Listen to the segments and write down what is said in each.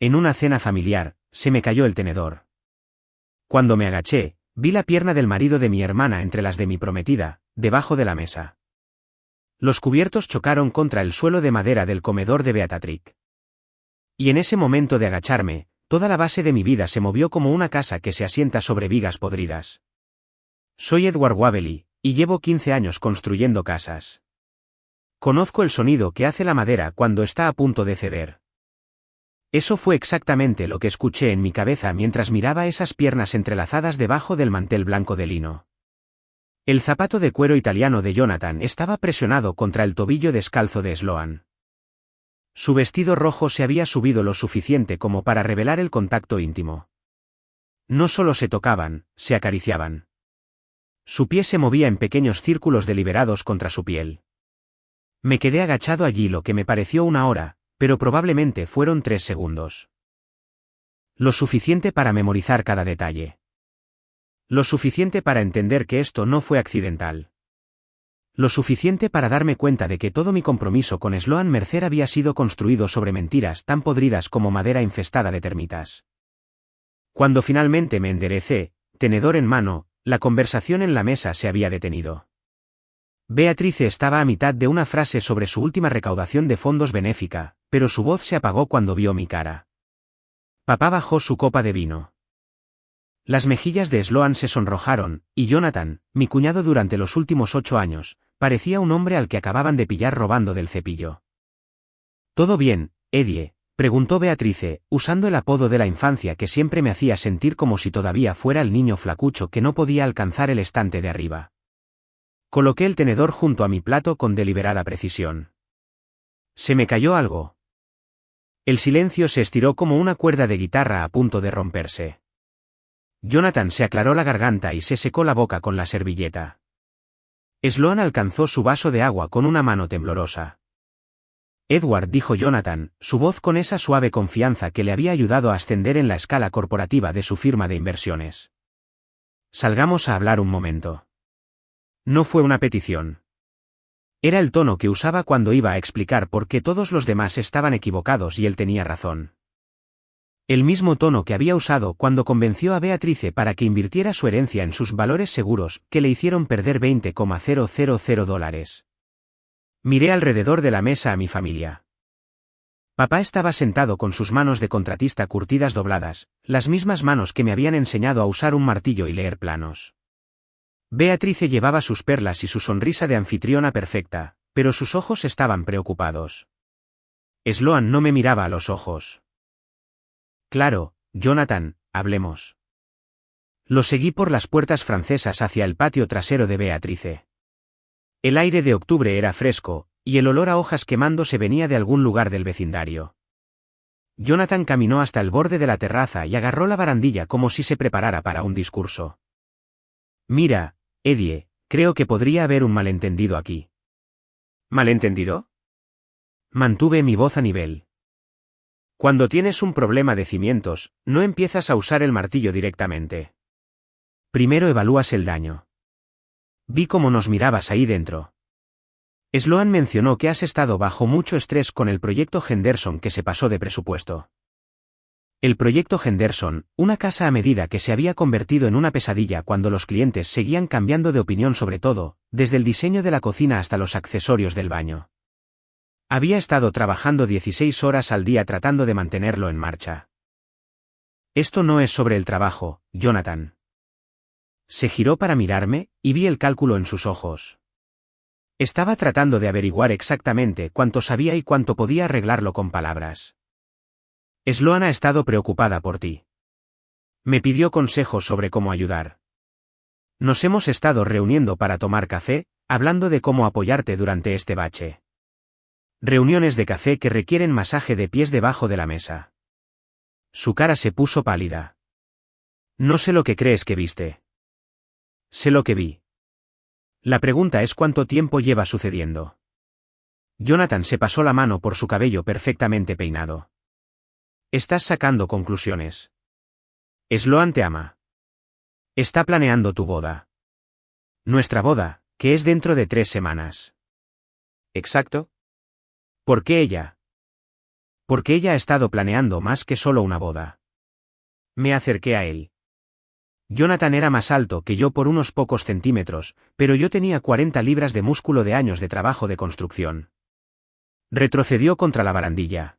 En una cena familiar, se me cayó el tenedor. Cuando me agaché, vi la pierna del marido de mi hermana entre las de mi prometida, debajo de la mesa. Los cubiertos chocaron contra el suelo de madera del comedor de Beatrice. Y en ese momento de agacharme, toda la base de mi vida se movió como una casa que se asienta sobre vigas podridas. Soy Edward Waverly, y llevo 15 años construyendo casas. Conozco el sonido que hace la madera cuando está a punto de ceder. Eso fue exactamente lo que escuché en mi cabeza mientras miraba esas piernas entrelazadas debajo del mantel blanco de lino. El zapato de cuero italiano de Jonathan estaba presionado contra el tobillo descalzo de Sloan. Su vestido rojo se había subido lo suficiente como para revelar el contacto íntimo. No solo se tocaban, se acariciaban. Su pie se movía en pequeños círculos deliberados contra su piel. Me quedé agachado allí lo que me pareció una hora, pero probablemente fueron 3 segundos. Lo suficiente para memorizar cada detalle. Lo suficiente para entender que esto no fue accidental. Lo suficiente para darme cuenta de que todo mi compromiso con Sloan Mercer había sido construido sobre mentiras tan podridas como madera infestada de termitas. Cuando finalmente me enderecé, tenedor en mano, la conversación en la mesa se había detenido. Beatrice estaba a mitad de una frase sobre su última recaudación de fondos benéfica, pero su voz se apagó cuando vio mi cara. Papá bajó su copa de vino. Las mejillas de Sloan se sonrojaron, y Jonathan, mi cuñado durante los últimos 8 años, parecía un hombre al que acababan de pillar robando del cepillo. ¿Todo bien, Eddie?, preguntó Beatrice, usando el apodo de la infancia que siempre me hacía sentir como si todavía fuera el niño flacucho que no podía alcanzar el estante de arriba. Coloqué el tenedor junto a mi plato con deliberada precisión. ¿Se me cayó algo? El silencio se estiró como una cuerda de guitarra a punto de romperse. Jonathan se aclaró la garganta y se secó la boca con la servilleta. Sloan alcanzó su vaso de agua con una mano temblorosa. Edward, dijo Jonathan, su voz con esa suave confianza que le había ayudado a ascender en la escala corporativa de su firma de inversiones. Salgamos a hablar un momento. No fue una petición. Era el tono que usaba cuando iba a explicar por qué todos los demás estaban equivocados y él tenía razón. El mismo tono que había usado cuando convenció a Beatrice para que invirtiera su herencia en sus valores seguros, que le hicieron perder $20,000. Miré alrededor de la mesa a mi familia. Papá estaba sentado con sus manos de contratista curtidas dobladas, las mismas manos que me habían enseñado a usar un martillo y leer planos. Beatrice llevaba sus perlas y su sonrisa de anfitriona perfecta, pero sus ojos estaban preocupados. Sloan no me miraba a los ojos. Claro, Jonathan, hablemos. Lo seguí por las puertas francesas hacia el patio trasero de Beatrice. El aire de octubre era fresco, y el olor a hojas quemándose venía de algún lugar del vecindario. Jonathan caminó hasta el borde de la terraza y agarró la barandilla como si se preparara para un discurso. Mira, Eddie, creo que podría haber un malentendido aquí. ¿Malentendido? Mantuve mi voz a nivel. Cuando tienes un problema de cimientos, no empiezas a usar el martillo directamente. Primero evalúas el daño. Vi cómo nos mirabas ahí dentro. Sloan mencionó que has estado bajo mucho estrés con el proyecto Henderson que se pasó de presupuesto. El proyecto Henderson, una casa a medida que se había convertido en una pesadilla cuando los clientes seguían cambiando de opinión sobre todo, desde el diseño de la cocina hasta los accesorios del baño. Había estado trabajando 16 horas al día tratando de mantenerlo en marcha. Esto no es sobre el trabajo, Jonathan. Se giró para mirarme, y vi el cálculo en sus ojos. Estaba tratando de averiguar exactamente cuánto sabía y cuánto podía arreglarlo con palabras. Sloan ha estado preocupada por ti. Me pidió consejos sobre cómo ayudar. Nos hemos estado reuniendo para tomar café, hablando de cómo apoyarte durante este bache. Reuniones de café que requieren masaje de pies debajo de la mesa. Su cara se puso pálida. No sé lo que crees que viste. Sé lo que vi. La pregunta es cuánto tiempo lleva sucediendo. Jonathan se pasó la mano por su cabello perfectamente peinado. Estás sacando conclusiones. Sloan te ama. Está planeando tu boda. Nuestra boda, que es dentro de 3 semanas. ¿Exacto? ¿Por qué ella? Porque ella ha estado planeando más que solo una boda. Me acerqué a él. Jonathan era más alto que yo por unos pocos centímetros, pero yo tenía 40 libras de músculo de años de trabajo de construcción. Retrocedió contra la barandilla.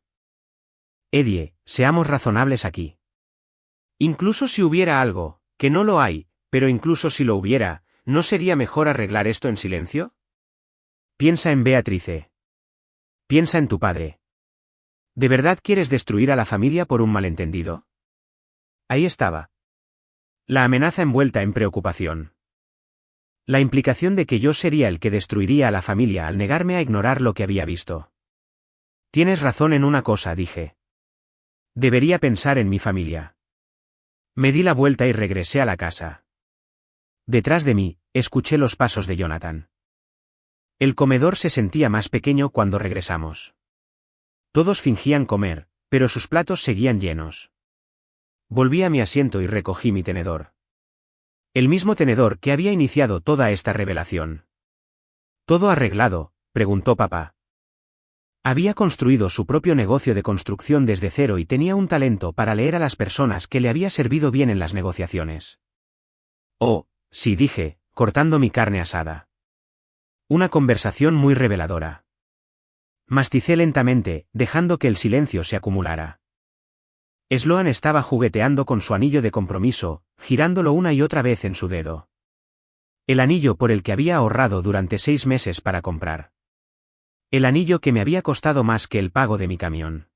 Eddie, seamos razonables aquí. Incluso si hubiera algo, que no lo hay, pero incluso si lo hubiera, ¿no sería mejor arreglar esto en silencio? Piensa en Beatrice. Piensa en tu padre. ¿De verdad quieres destruir a la familia por un malentendido? Ahí estaba. La amenaza envuelta en preocupación. La implicación de que yo sería el que destruiría a la familia al negarme a ignorar lo que había visto. Tienes razón en una cosa, dije. Debería pensar en mi familia. Me di la vuelta y regresé a la casa. Detrás de mí, escuché los pasos de Jonathan. El comedor se sentía más pequeño cuando regresamos. Todos fingían comer, pero sus platos seguían llenos. Volví a mi asiento y recogí mi tenedor. El mismo tenedor que había iniciado toda esta revelación. ¿Todo arreglado?, preguntó papá. Había construido su propio negocio de construcción desde cero y tenía un talento para leer a las personas que le había servido bien en las negociaciones. Oh, sí, dije, cortando mi carne asada. Una conversación muy reveladora. Masticé lentamente, dejando que el silencio se acumulara. Sloan estaba jugueteando con su anillo de compromiso, girándolo una y otra vez en su dedo. El anillo por el que había ahorrado durante 6 meses para comprar. El anillo que me había costado más que el pago de mi camión.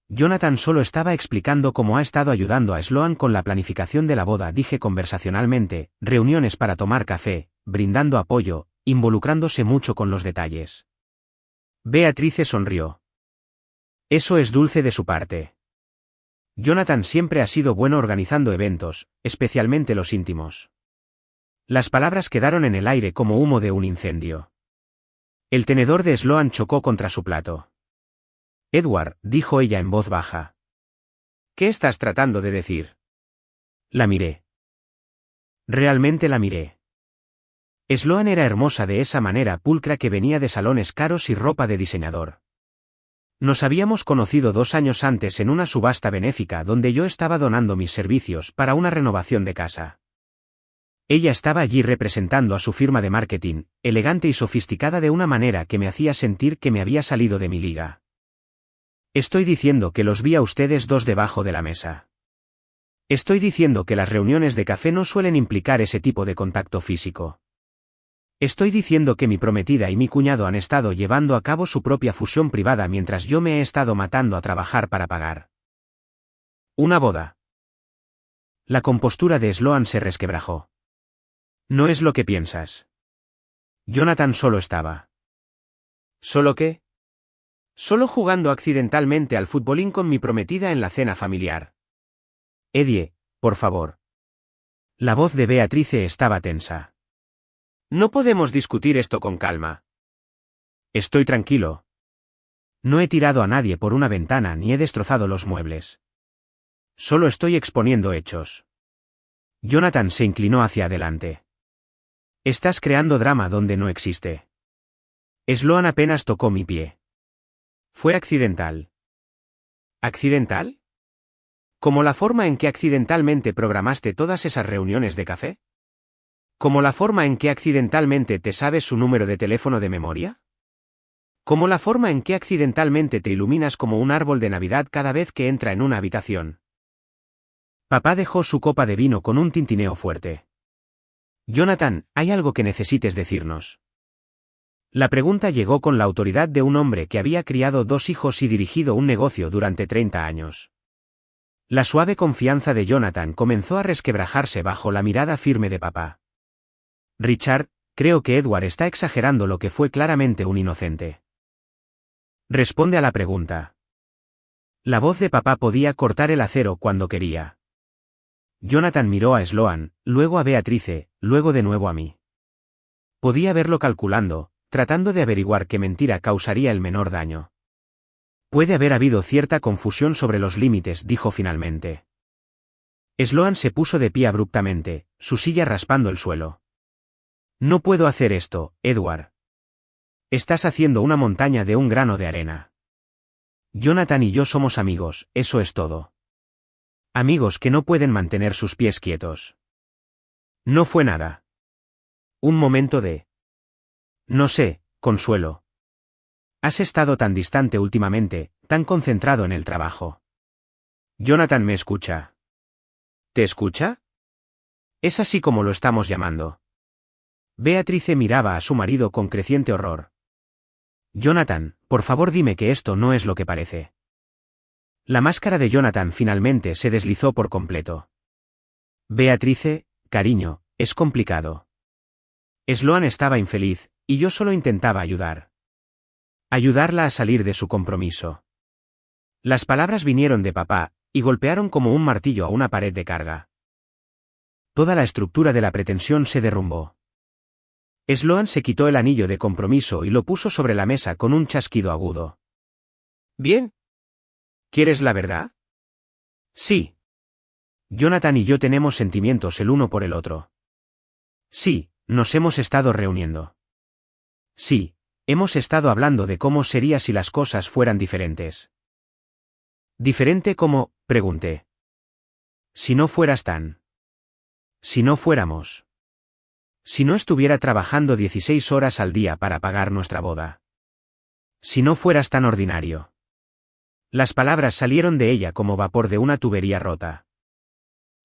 Jonathan solo estaba explicando cómo ha estado ayudando a Sloan con la planificación de la boda, dije conversacionalmente, reuniones para tomar café, brindando apoyo, involucrándose mucho con los detalles. Beatrice sonrió. Eso es dulce de su parte. Jonathan siempre ha sido bueno organizando eventos, especialmente los íntimos. Las palabras quedaron en el aire como humo de un incendio. El tenedor de Sloan chocó contra su plato. Edward, dijo ella en voz baja. ¿Qué estás tratando de decir? La miré. Realmente la miré. Sloan era hermosa de esa manera pulcra que venía de salones caros y ropa de diseñador. Nos habíamos conocido 2 años antes en una subasta benéfica donde yo estaba donando mis servicios para una renovación de casa. Ella estaba allí representando a su firma de marketing, elegante y sofisticada de una manera que me hacía sentir que me había salido de mi liga. Estoy diciendo que los vi a ustedes dos debajo de la mesa. Estoy diciendo que las reuniones de café no suelen implicar ese tipo de contacto físico. Estoy diciendo que mi prometida y mi cuñado han estado llevando a cabo su propia fusión privada mientras yo me he estado matando a trabajar para pagar una boda. La compostura de Sloan se resquebrajó. No es lo que piensas. Jonathan solo estaba. ¿Solo qué? Solo jugando accidentalmente al futbolín con mi prometida en la cena familiar. Eddie, por favor. La voz de Beatrice estaba tensa. No podemos discutir esto con calma. Estoy tranquilo. No he tirado a nadie por una ventana ni he destrozado los muebles. Solo estoy exponiendo hechos. Jonathan se inclinó hacia adelante. Estás creando drama donde no existe. Sloan apenas tocó mi pie. Fue accidental. ¿Accidental? ¿Como la forma en que accidentalmente programaste todas esas reuniones de café? ¿Como la forma en que accidentalmente te sabes su número de teléfono de memoria? ¿Como la forma en que accidentalmente te iluminas como un árbol de Navidad cada vez que entra en una habitación? Papá dejó su copa de vino con un tintineo fuerte. Jonathan, ¿hay algo que necesites decirnos? La pregunta llegó con la autoridad de un hombre que había criado 2 hijos y dirigido un negocio durante 30 años. La suave confianza de Jonathan comenzó a resquebrajarse bajo la mirada firme de papá. Richard, creo que Edward está exagerando lo que fue claramente un inocente. Responde a la pregunta. La voz de papá podía cortar el acero cuando quería. Jonathan miró a Sloan, luego a Beatrice, luego de nuevo a mí. Podía verlo calculando, tratando de averiguar qué mentira causaría el menor daño. Puede haber habido cierta confusión sobre los límites, dijo finalmente. Sloan se puso de pie abruptamente, su silla raspando el suelo. No puedo hacer esto, Edward. Estás haciendo una montaña de un grano de arena. Jonathan y yo somos amigos, eso es todo. Amigos que no pueden mantener sus pies quietos. No fue nada. Un momento de... No sé, Consuelo. Has estado tan distante últimamente, tan concentrado en el trabajo. Jonathan me escucha. ¿Te escucha? Es así como lo estamos llamando. Beatrice miraba a su marido con creciente horror. Jonathan, por favor dime que esto no es lo que parece. La máscara de Jonathan finalmente se deslizó por completo. Beatrice, cariño, es complicado. Sloan estaba infeliz, y yo solo intentaba ayudar. Ayudarla a salir de su compromiso. Las palabras vinieron de papá, y golpearon como un martillo a una pared de carga. Toda la estructura de la pretensión se derrumbó. Sloan se quitó el anillo de compromiso y lo puso sobre la mesa con un chasquido agudo. Bien. ¿Quieres la verdad? Sí. Jonathan y yo tenemos sentimientos el uno por el otro. Sí, nos hemos estado reuniendo. Sí, hemos estado hablando de cómo sería si las cosas fueran diferentes. ¿Diferente cómo? Pregunté. Si no fueras tan. Si no fuéramos. Si no estuviera trabajando 16 horas al día para pagar nuestra boda. Si no fueras tan ordinario. Las palabras salieron de ella como vapor de una tubería rota.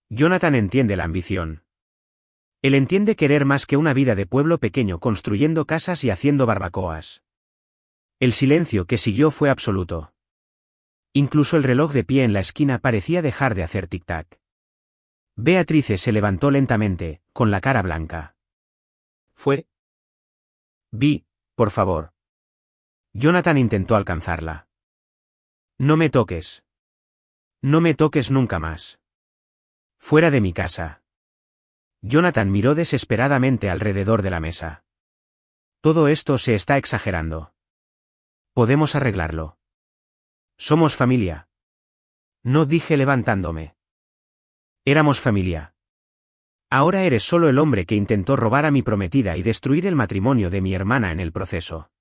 Jonathan entiende la ambición. Él entiende querer más que una vida de pueblo pequeño construyendo casas y haciendo barbacoas. El silencio que siguió fue absoluto. Incluso el reloj de pie en la esquina parecía dejar de hacer tic-tac. Beatrice se levantó lentamente, con la cara blanca. ¿Fue? Vi, por favor. Jonathan intentó alcanzarla. No me toques. No me toques nunca más. Fuera de mi casa. Jonathan miró desesperadamente alrededor de la mesa. Todo esto se está exagerando. Podemos arreglarlo. Somos familia. No dije levantándome. Éramos familia. Ahora eres solo el hombre que intentó robar a mi prometida y destruir el matrimonio de mi hermana en el proceso.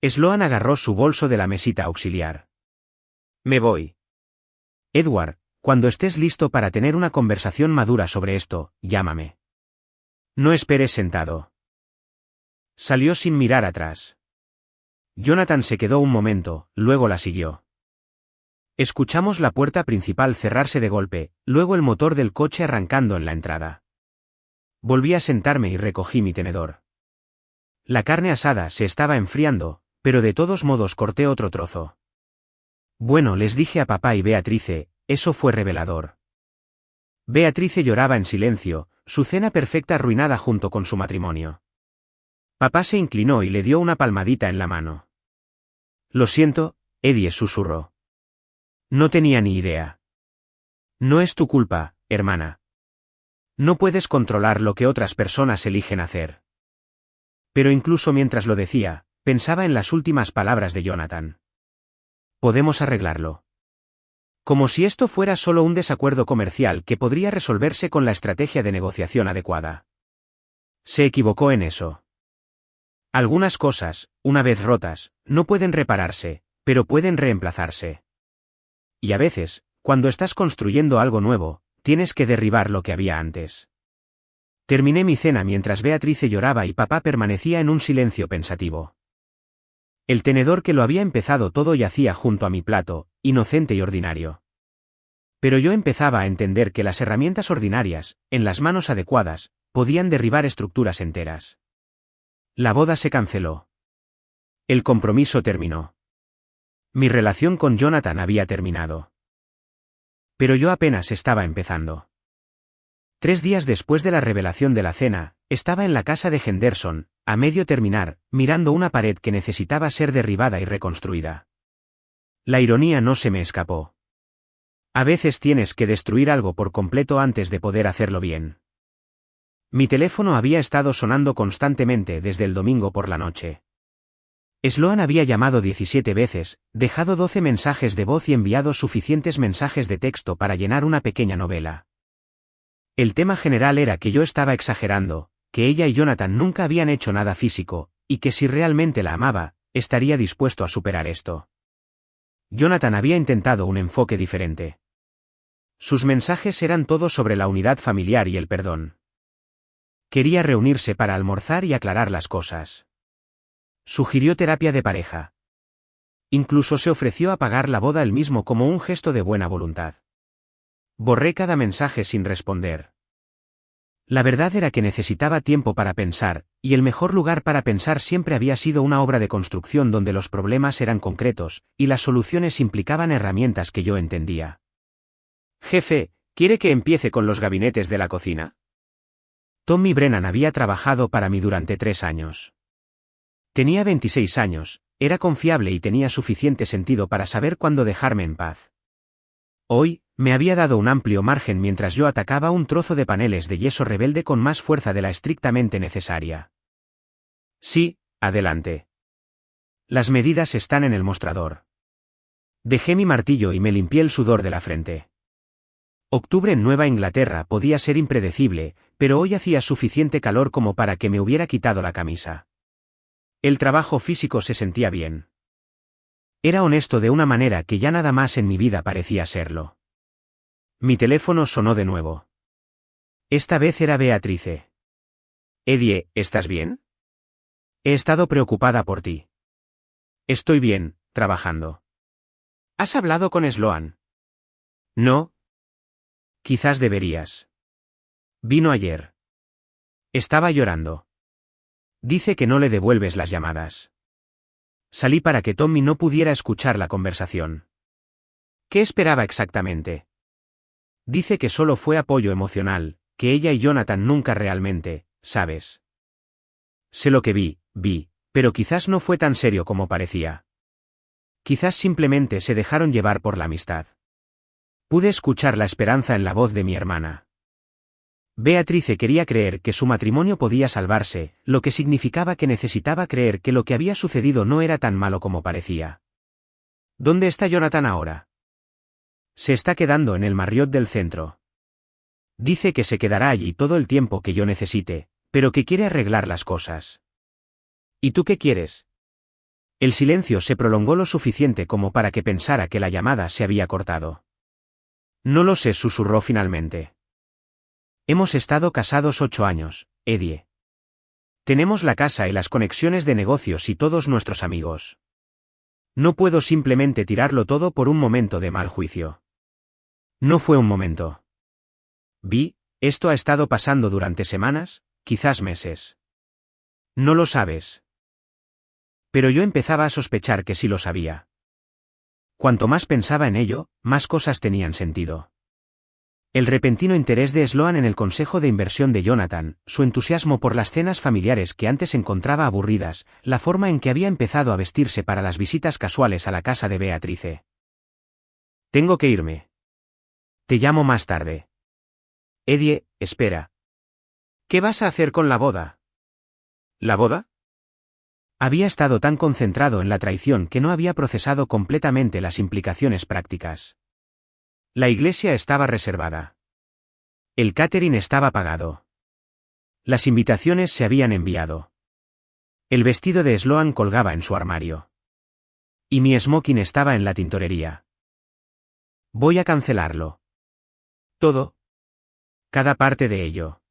Sloan agarró su bolso de la mesita auxiliar. Me voy. Edward, cuando estés listo para tener una conversación madura sobre esto, llámame. No esperes sentado. Salió sin mirar atrás. Jonathan se quedó un momento, luego la siguió. Escuchamos la puerta principal cerrarse de golpe, luego el motor del coche arrancando en la entrada. Volví a sentarme y recogí mi tenedor. La carne asada se estaba enfriando, pero de todos modos corté otro trozo. Bueno, les dije a papá y Beatrice, eso fue revelador. Beatrice lloraba en silencio, su cena perfecta arruinada junto con su matrimonio. Papá se inclinó y le dio una palmadita en la mano. Lo siento, Eddie susurró. No tenía ni idea. No es tu culpa, hermana. No puedes controlar lo que otras personas eligen hacer. Pero incluso mientras lo decía, pensaba en las últimas palabras de Jonathan. Podemos arreglarlo. Como si esto fuera solo un desacuerdo comercial que podría resolverse con la estrategia de negociación adecuada. Se equivocó en eso. Algunas cosas, una vez rotas, no pueden repararse, pero pueden reemplazarse. Y a veces, cuando estás construyendo algo nuevo, tienes que derribar lo que había antes. Terminé mi cena mientras Beatrice lloraba y papá permanecía en un silencio pensativo. El tenedor que lo había empezado todo yacía junto a mi plato, inocente y ordinario. Pero yo empezaba a entender que las herramientas ordinarias, en las manos adecuadas, podían derribar estructuras enteras. La boda se canceló. El compromiso terminó. Mi relación con Jonathan había terminado. Pero yo apenas estaba empezando. 3 días después de la revelación de la cena, estaba en la casa de Henderson, a medio terminar, mirando una pared que necesitaba ser derribada y reconstruida. La ironía no se me escapó. A veces tienes que destruir algo por completo antes de poder hacerlo bien. Mi teléfono había estado sonando constantemente desde el domingo por la noche. Sloan había llamado 17 veces, dejado 12 mensajes de voz y enviado suficientes mensajes de texto para llenar una pequeña novela. El tema general era que yo estaba exagerando, que ella y Jonathan nunca habían hecho nada físico, y que si realmente la amaba, estaría dispuesto a superar esto. Jonathan había intentado un enfoque diferente. Sus mensajes eran todos sobre la unidad familiar y el perdón. Quería reunirse para almorzar y aclarar las cosas. Sugirió terapia de pareja. Incluso se ofreció a pagar la boda él mismo como un gesto de buena voluntad. Borré cada mensaje sin responder. La verdad era que necesitaba tiempo para pensar, y el mejor lugar para pensar siempre había sido una obra de construcción donde los problemas eran concretos, y las soluciones implicaban herramientas que yo entendía. Jefe, ¿quiere que empiece con los gabinetes de la cocina? Tommy Brennan había trabajado para mí durante 3 años. Tenía 26 años, era confiable y tenía suficiente sentido para saber cuándo dejarme en paz. Hoy, me había dado un amplio margen mientras yo atacaba un trozo de paneles de yeso rebelde con más fuerza de la estrictamente necesaria. Sí, adelante. Las medidas están en el mostrador. Dejé mi martillo y me limpié el sudor de la frente. Octubre en Nueva Inglaterra podía ser impredecible, pero hoy hacía suficiente calor como para que me hubiera quitado la camisa. El trabajo físico se sentía bien. Era honesto de una manera que ya nada más en mi vida parecía serlo. Mi teléfono sonó de nuevo. Esta vez era Beatrice. Eddie, ¿estás bien? He estado preocupada por ti. Estoy bien, trabajando. ¿Has hablado con Sloan? No. Quizás deberías. Vino ayer. Estaba llorando. Dice que no le devuelves las llamadas. Salí para que Tommy no pudiera escuchar la conversación. ¿Qué esperaba exactamente? Dice que solo fue apoyo emocional, que ella y Jonathan nunca realmente, ¿sabes? Sé lo que vi, pero quizás no fue tan serio como parecía. Quizás simplemente se dejaron llevar por la amistad. Pude escuchar la esperanza en la voz de mi hermana. Beatrice quería creer que su matrimonio podía salvarse, lo que significaba que necesitaba creer que lo que había sucedido no era tan malo como parecía. ¿Dónde está Jonathan ahora? Se está quedando en el Marriott del centro. Dice que se quedará allí todo el tiempo que yo necesite, pero que quiere arreglar las cosas. ¿Y tú qué quieres? El silencio se prolongó lo suficiente como para que pensara que la llamada se había cortado. No lo sé, susurró finalmente. Hemos estado casados 8 años, Eddie. Tenemos la casa y las conexiones de negocios y todos nuestros amigos. No puedo simplemente tirarlo todo por un momento de mal juicio. No fue un momento. Esto ha estado pasando durante semanas, quizás meses. No lo sabes. Pero yo empezaba a sospechar que sí lo sabía. Cuanto más pensaba en ello, más cosas tenían sentido. El repentino interés de Sloan en el consejo de inversión de Jonathan, su entusiasmo por las cenas familiares que antes encontraba aburridas, la forma en que había empezado a vestirse para las visitas casuales a la casa de Beatrice. Tengo que irme. Te llamo más tarde. Eddie, espera. ¿Qué vas a hacer con la boda? ¿La boda? Había estado tan concentrado en la traición que no había procesado completamente las implicaciones prácticas. La iglesia estaba reservada. El catering estaba pagado. Las invitaciones se habían enviado. El vestido de Sloan colgaba en su armario. Y mi smoking estaba en la tintorería. Voy a cancelarlo. Todo. Cada parte de ello.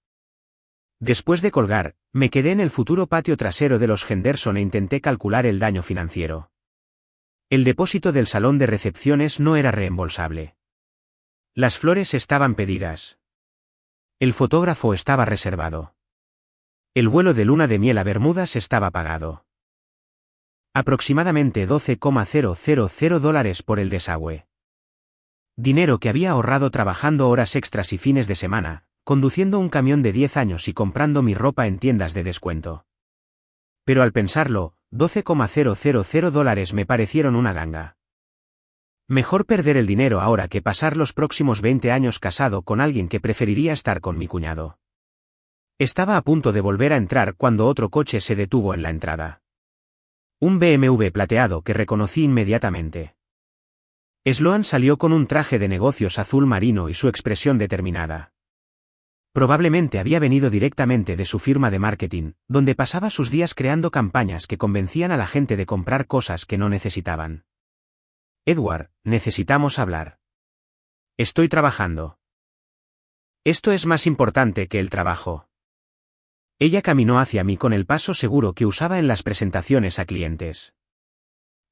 Después de colgar, me quedé en el futuro patio trasero de los Henderson e intenté calcular el daño financiero. El depósito del salón de recepciones no era reembolsable. Las flores estaban pedidas. El fotógrafo estaba reservado. El vuelo de luna de miel a Bermudas estaba pagado. Aproximadamente $12,000 por el desagüe. Dinero que había ahorrado trabajando horas extras y fines de semana, conduciendo un camión de 10 años y comprando mi ropa en tiendas de descuento. Pero al pensarlo, $12,000 me parecieron una ganga. Mejor perder el dinero ahora que pasar los próximos 20 años casado con alguien que preferiría estar con mi cuñado. Estaba a punto de volver a entrar cuando otro coche se detuvo en la entrada. Un BMW plateado que reconocí inmediatamente. Sloan salió con un traje de negocios azul marino y su expresión determinada. Probablemente había venido directamente de su firma de marketing, donde pasaba sus días creando campañas que convencían a la gente de comprar cosas que no necesitaban. Edward, necesitamos hablar. Estoy trabajando. Esto es más importante que el trabajo. Ella caminó hacia mí con el paso seguro que usaba en las presentaciones a clientes.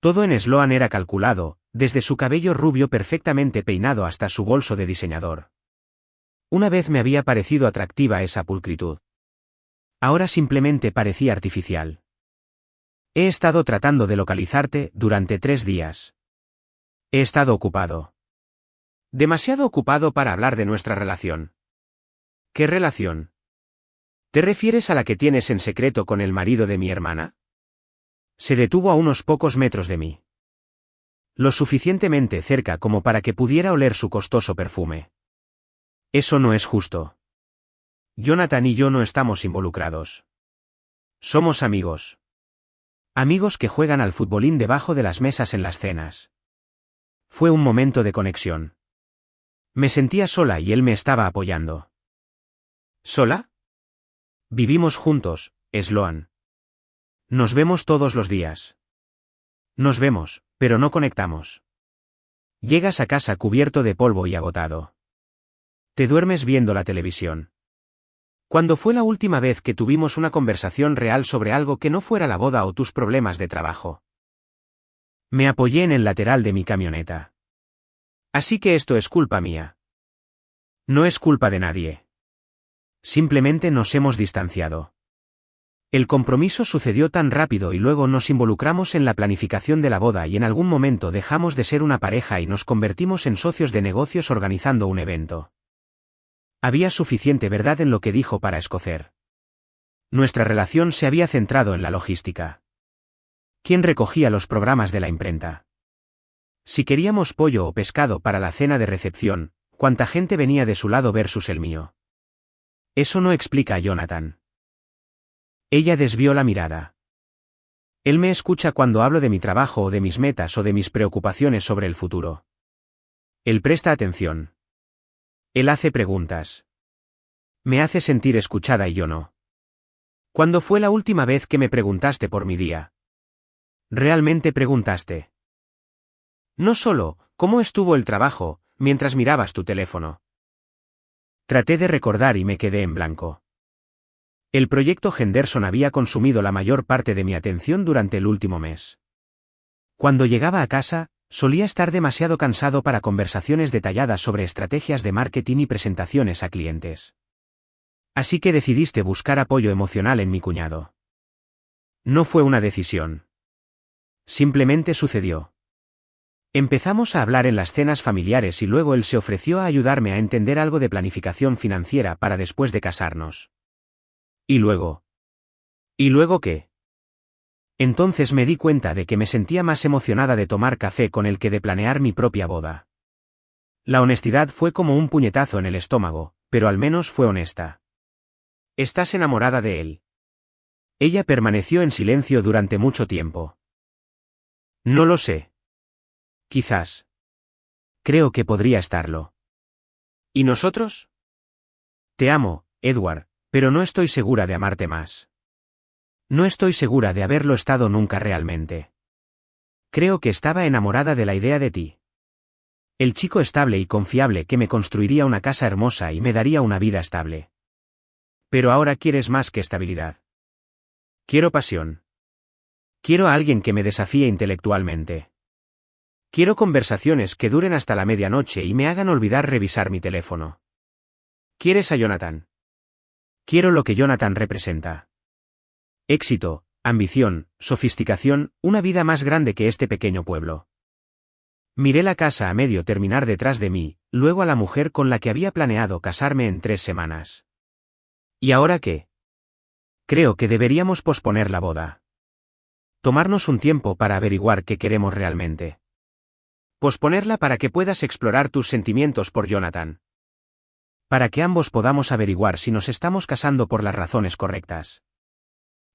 Todo en Sloan era calculado, desde su cabello rubio perfectamente peinado hasta su bolso de diseñador. Una vez me había parecido atractiva esa pulcritud. Ahora simplemente parecía artificial. He estado tratando de localizarte durante 3 días. He estado ocupado. Demasiado ocupado para hablar de nuestra relación. ¿Qué relación? ¿Te refieres a la que tienes en secreto con el marido de mi hermana? Se detuvo a unos pocos metros de mí. Lo suficientemente cerca como para que pudiera oler su costoso perfume. Eso no es justo. Jonathan y yo no estamos involucrados. Somos amigos. Amigos que juegan al futbolín debajo de las mesas en las cenas. Fue un momento de conexión. Me sentía sola y él me estaba apoyando. ¿Sola? Vivimos juntos, Sloan. Nos vemos todos los días. Nos vemos, pero no conectamos. Llegas a casa cubierto de polvo y agotado. Te duermes viendo la televisión. ¿Cuándo fue la última vez que tuvimos una conversación real sobre algo que no fuera la boda o tus problemas de trabajo? Me apoyé en el lateral de mi camioneta. Así que esto es culpa mía. No es culpa de nadie. Simplemente nos hemos distanciado. El compromiso sucedió tan rápido y luego nos involucramos en la planificación de la boda y en algún momento dejamos de ser una pareja y nos convertimos en socios de negocios organizando un evento. Había suficiente verdad en lo que dijo para escocer. Nuestra relación se había centrado en la logística. ¿Quién recogía los programas de la imprenta? Si queríamos pollo o pescado para la cena de recepción, ¿cuánta gente venía de su lado versus el mío? Eso no explica a Jonathan. Ella desvió la mirada. Él me escucha cuando hablo de mi trabajo o de mis metas o de mis preocupaciones sobre el futuro. Él presta atención. Él hace preguntas. Me hace sentir escuchada y yo no. ¿Cuándo fue la última vez que me preguntaste por mi día? ¿Realmente preguntaste? No solo, ¿cómo estuvo el trabajo?, mientras mirabas tu teléfono. Traté de recordar y me quedé en blanco. El proyecto Henderson había consumido la mayor parte de mi atención durante el último mes. Cuando llegaba a casa, solía estar demasiado cansado para conversaciones detalladas sobre estrategias de marketing y presentaciones a clientes. Así que decidiste buscar apoyo emocional en mi cuñado. No fue una decisión. Simplemente sucedió. Empezamos a hablar en las cenas familiares y luego él se ofreció a ayudarme a entender algo de planificación financiera para después de casarnos. ¿Y luego? ¿Y luego qué? Entonces me di cuenta de que me sentía más emocionada de tomar café con él que de planear mi propia boda. La honestidad fue como un puñetazo en el estómago, pero al menos fue honesta. ¿Estás enamorada de él? Ella permaneció en silencio durante mucho tiempo. No lo sé. Quizás. Creo que podría estarlo. ¿Y nosotros? Te amo, Edward, pero no estoy segura de amarte más. No estoy segura de haberlo estado nunca realmente. Creo que estaba enamorada de la idea de ti. El chico estable y confiable que me construiría una casa hermosa y me daría una vida estable. Pero ahora quieres más que estabilidad. Quiero pasión. Quiero a alguien que me desafíe intelectualmente. Quiero conversaciones que duren hasta la medianoche y me hagan olvidar revisar mi teléfono. ¿Quieres a Jonathan? Quiero lo que Jonathan representa. Éxito, ambición, sofisticación, una vida más grande que este pequeño pueblo. Miré la casa a medio terminar detrás de mí, luego a la mujer con la que había planeado casarme en 3 semanas. ¿Y ahora qué? Creo que deberíamos posponer la boda. Tomarnos un tiempo para averiguar qué queremos realmente. Posponerla para que puedas explorar tus sentimientos por Jonathan. Para que ambos podamos averiguar si nos estamos casando por las razones correctas.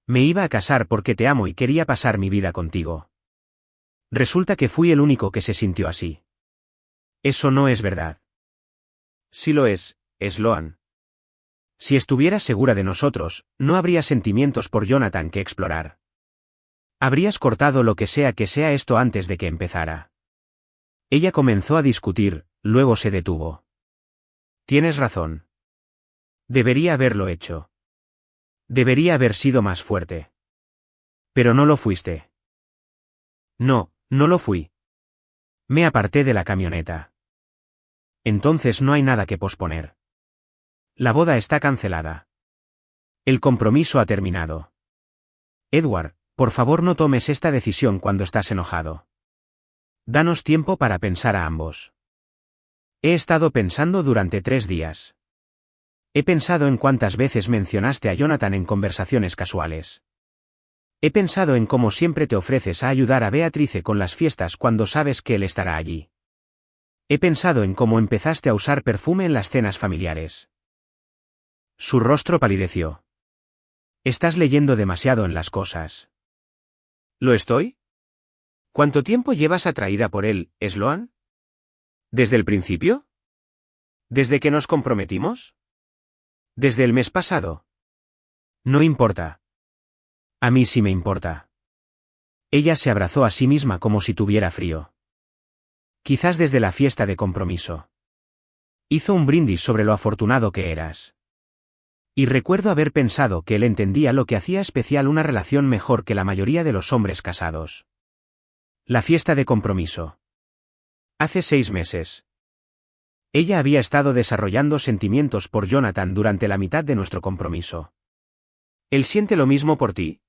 Me iba a casar porque te amo y quería pasar mi vida contigo. Resulta que fui el único que se sintió así. Eso no es verdad. Sí lo es, Sloan. Si estuvieras segura de nosotros, no habría sentimientos por Jonathan que explorar. Habrías cortado lo que sea esto antes de que empezara. Ella comenzó a discutir, luego se detuvo. Tienes razón. Debería haberlo hecho. Debería haber sido más fuerte. Pero no lo fuiste. No, no lo fui. Me aparté de la camioneta. Entonces no hay nada que posponer. La boda está cancelada. El compromiso ha terminado. Edward, por favor no tomes esta decisión cuando estás enojado. Danos tiempo para pensar a ambos. He estado pensando durante 3 días. He pensado en cuántas veces mencionaste a Jonathan en conversaciones casuales. He pensado en cómo siempre te ofreces a ayudar a Beatrice con las fiestas cuando sabes que él estará allí. He pensado en cómo empezaste a usar perfume en las cenas familiares. Su rostro palideció. Estás leyendo demasiado en las cosas. ¿Lo estoy? ¿Cuánto tiempo llevas atraída por él, Sloan? ¿Desde el principio? ¿Desde que nos comprometimos? ¿Desde el mes pasado? No importa. A mí sí me importa. Ella se abrazó a sí misma como si tuviera frío. Quizás desde la fiesta de compromiso. Hizo un brindis sobre lo afortunado que eras. Y recuerdo haber pensado que él entendía lo que hacía especial una relación mejor que la mayoría de los hombres casados. La fiesta de compromiso. Hace 6 meses. Ella había estado desarrollando sentimientos por Jonathan durante la mitad de nuestro compromiso. ¿Él siente lo mismo por ti?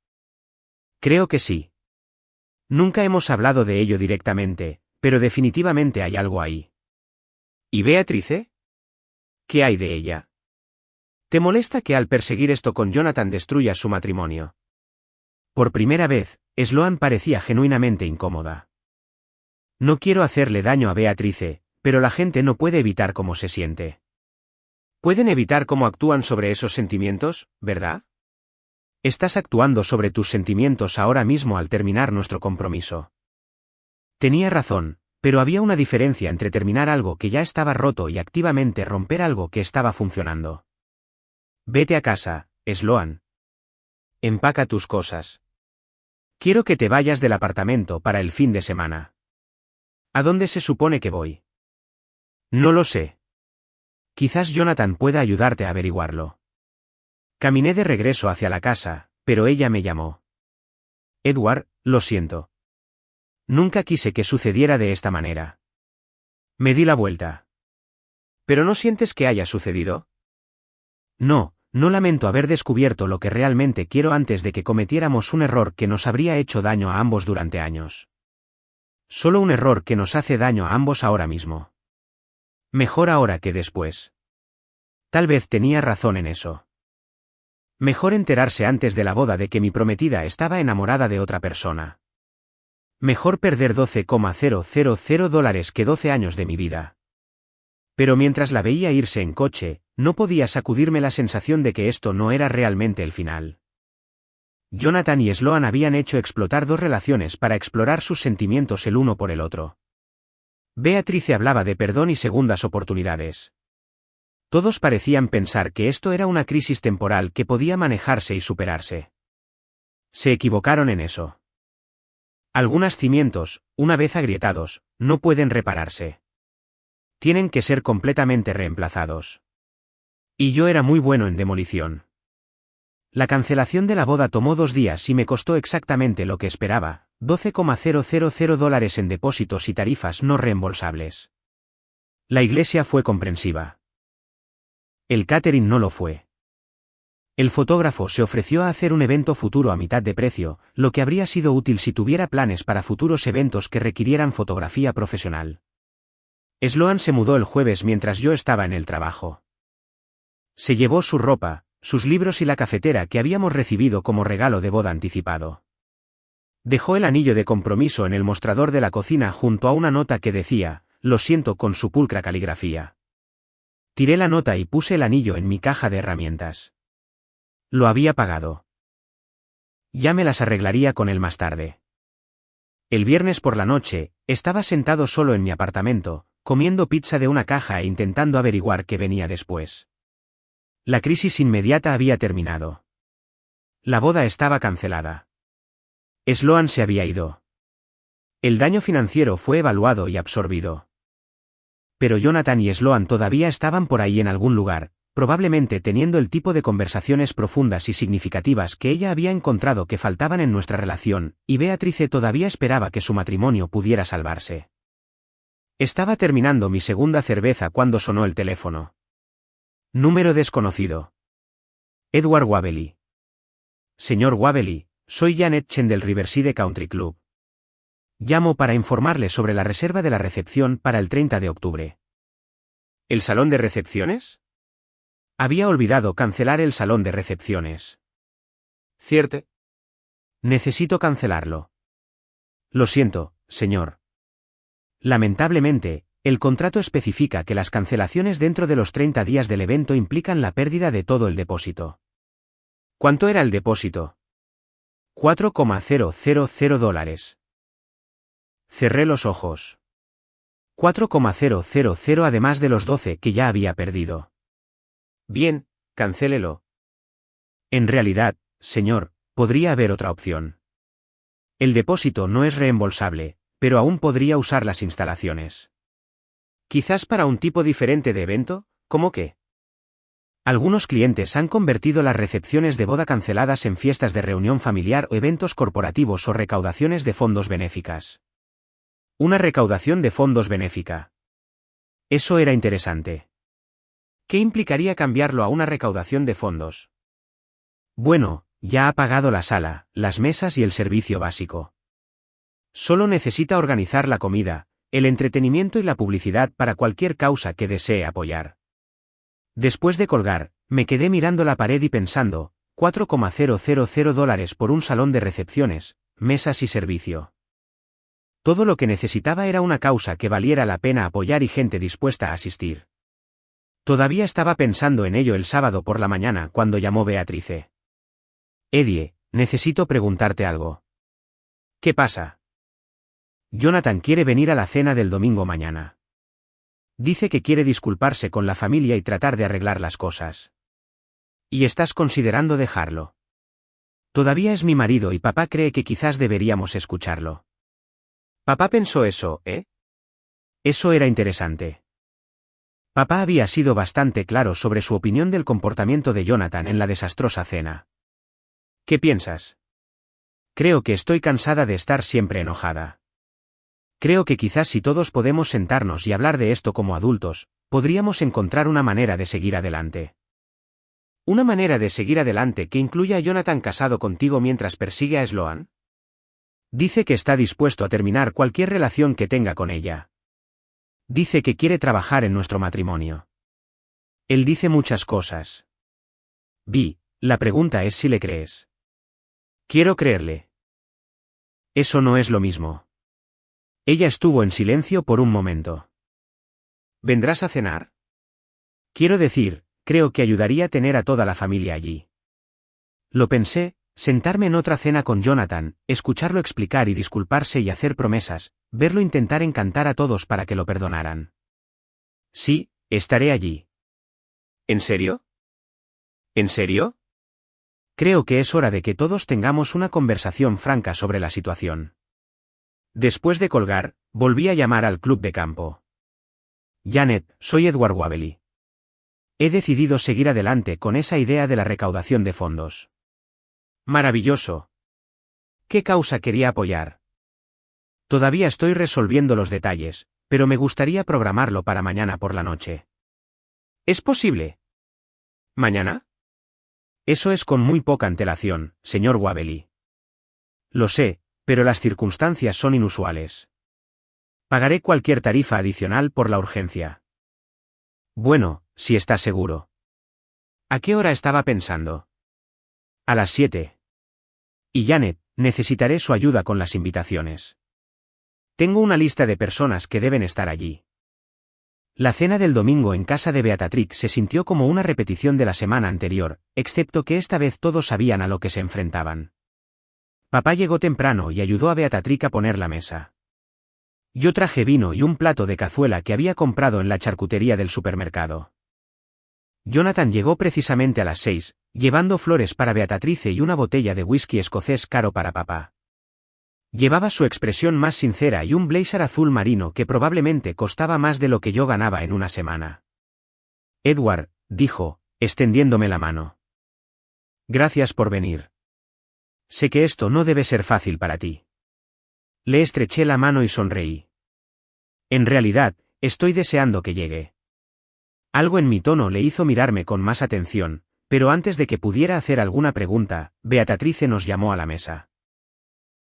Creo que sí. Nunca hemos hablado de ello directamente, pero definitivamente hay algo ahí. ¿Y Beatrice? ¿Qué hay de ella? ¿Te molesta que al perseguir esto con Jonathan destruyas su matrimonio? Por primera vez, Sloan parecía genuinamente incómoda. No quiero hacerle daño a Beatrice, pero la gente no puede evitar cómo se siente. Pueden evitar cómo actúan sobre esos sentimientos, ¿verdad? Estás actuando sobre tus sentimientos ahora mismo al terminar nuestro compromiso. Tenía razón, pero había una diferencia entre terminar algo que ya estaba roto y activamente romper algo que estaba funcionando. Vete a casa, Sloan. Empaca tus cosas. Quiero que te vayas del apartamento para el fin de semana. ¿A dónde se supone que voy? No lo sé. Quizás Jonathan pueda ayudarte a averiguarlo. Caminé de regreso hacia la casa, pero ella me llamó. Edward, lo siento. Nunca quise que sucediera de esta manera. Me di la vuelta. ¿Pero no sientes que haya sucedido? No, no lamento haber descubierto lo que realmente quiero antes de que cometiéramos un error que nos habría hecho daño a ambos durante años. Solo un error que nos hace daño a ambos ahora mismo. Mejor ahora que después. Tal vez tenía razón en eso. Mejor enterarse antes de la boda de que mi prometida estaba enamorada de otra persona. Mejor perder $12,000 que 12 años de mi vida. Pero mientras la veía irse en coche, no podía sacudirme la sensación de que esto no era realmente el final. Jonathan y Sloan habían hecho explotar 2 relaciones para explorar sus sentimientos el uno por el otro. Beatrice hablaba de perdón y segundas oportunidades. Todos parecían pensar que esto era una crisis temporal que podía manejarse y superarse. Se equivocaron en eso. Algunos cimientos, una vez agrietados, no pueden repararse. Tienen que ser completamente reemplazados. Y yo era muy bueno en demolición. La cancelación de la boda tomó 2 días y me costó exactamente lo que esperaba, $12,000 en depósitos y tarifas no reembolsables. La iglesia fue comprensiva. El catering no lo fue. El fotógrafo se ofreció a hacer un evento futuro a mitad de precio, lo que habría sido útil si tuviera planes para futuros eventos que requirieran fotografía profesional. Sloan se mudó el jueves mientras yo estaba en el trabajo. Se llevó su ropa, sus libros y la cafetera que habíamos recibido como regalo de boda anticipado. Dejó el anillo de compromiso en el mostrador de la cocina junto a una nota que decía, "Lo siento", con su pulcra caligrafía. Tiré la nota y puse el anillo en mi caja de herramientas. Lo había pagado. Ya me las arreglaría con él más tarde. El viernes por la noche, estaba sentado solo en mi apartamento, comiendo pizza de una caja e intentando averiguar qué venía después. La crisis inmediata había terminado. La boda estaba cancelada. Sloan se había ido. El daño financiero fue evaluado y absorbido. Pero Jonathan y Sloan todavía estaban por ahí en algún lugar, probablemente teniendo el tipo de conversaciones profundas y significativas que ella había encontrado que faltaban en nuestra relación, y Beatrice todavía esperaba que su matrimonio pudiera salvarse. Estaba terminando mi segunda cerveza cuando sonó el teléfono. Número desconocido. Edward Wavely. Señor Wavely, soy Janet Chen del Riverside Country Club. Llamo para informarle sobre la reserva de la recepción para el 30 de octubre. ¿El salón de recepciones? Había olvidado cancelar el salón de recepciones. ¿Cierto? Necesito cancelarlo. Lo siento, señor. Lamentablemente, el contrato especifica que las cancelaciones dentro de los 30 días del evento implican la pérdida de todo el depósito. ¿Cuánto era el depósito? $4,000. Cerré los ojos. 4,000 además de los 12 que ya había perdido. Bien, cancélelo. En realidad, señor, podría haber otra opción. El depósito no es reembolsable, pero aún podría usar las instalaciones. Quizás para un tipo diferente de evento, ¿cómo qué? Algunos clientes han convertido las recepciones de boda canceladas en fiestas de reunión familiar o eventos corporativos o recaudaciones de fondos benéficas. Una recaudación de fondos benéfica. Eso era interesante. ¿Qué implicaría cambiarlo a una recaudación de fondos? Bueno, ya ha pagado la sala, las mesas y el servicio básico. Solo necesita organizar la comida, el entretenimiento y la publicidad para cualquier causa que desee apoyar. Después de colgar, me quedé mirando la pared y pensando, $4,000 por un salón de recepciones, mesas y servicio. Todo lo que necesitaba era una causa que valiera la pena apoyar y gente dispuesta a asistir. Todavía estaba pensando en ello el sábado por la mañana cuando llamó Beatrice. Eddie, necesito preguntarte algo. ¿Qué pasa? Jonathan quiere venir a la cena del domingo mañana. Dice que quiere disculparse con la familia y tratar de arreglar las cosas. ¿Y estás considerando dejarlo? Todavía es mi marido y papá cree que quizás deberíamos escucharlo. Papá pensó eso, ¿eh? Eso era interesante. Papá había sido bastante claro sobre su opinión del comportamiento de Jonathan en la desastrosa cena. ¿Qué piensas? Creo que estoy cansada de estar siempre enojada. Creo que quizás si todos podemos sentarnos y hablar de esto como adultos, podríamos encontrar una manera de seguir adelante. ¿Una manera de seguir adelante que incluya a Jonathan casado contigo mientras persigue a Sloan? Dice que está dispuesto a terminar cualquier relación que tenga con ella. Dice que quiere trabajar en nuestro matrimonio. Él dice muchas cosas. Vi, la pregunta es si le crees. Quiero creerle. Eso no es lo mismo. Ella estuvo en silencio por un momento. ¿Vendrás a cenar? Quiero decir, creo que ayudaría tener a toda la familia allí. Lo pensé, sentarme en otra cena con Jonathan, escucharlo explicar y disculparse y hacer promesas, verlo intentar encantar a todos para que lo perdonaran. Sí, estaré allí. ¿En serio? ¿En serio? Creo que es hora de que todos tengamos una conversación franca sobre la situación. Después de colgar, volví a llamar al club de campo. Janet, soy Edward Wavely. He decidido seguir adelante con esa idea de la recaudación de fondos. Maravilloso. ¿Qué causa quería apoyar? Todavía estoy resolviendo los detalles, pero me gustaría programarlo para mañana por la noche. ¿Es posible? ¿Mañana? Eso es con muy poca antelación, señor Wavely. Lo sé, pero las circunstancias son inusuales. Pagaré cualquier tarifa adicional por la urgencia. Bueno, si está seguro. ¿A qué hora estaba pensando? A las 7. Y Janet, necesitaré su ayuda con las invitaciones. Tengo una lista de personas que deben estar allí. La cena del domingo en casa de Beatrix se sintió como una repetición de la semana anterior, excepto que esta vez todos sabían a lo que se enfrentaban. Papá llegó temprano y ayudó a Beatrix a poner la mesa. Yo traje vino y un plato de cazuela que había comprado en la charcutería del supermercado. Jonathan llegó precisamente a las 6, llevando flores para Beatrice y una botella de whisky escocés caro para papá. Llevaba su expresión más sincera y un blazer azul marino que probablemente costaba más de lo que yo ganaba en una semana. Edward, dijo, extendiéndome la mano. Gracias por venir. Sé que esto no debe ser fácil para ti. Le estreché la mano y sonreí. En realidad, estoy deseando que llegue. Algo en mi tono le hizo mirarme con más atención, pero antes de que pudiera hacer alguna pregunta, Beatrice nos llamó a la mesa.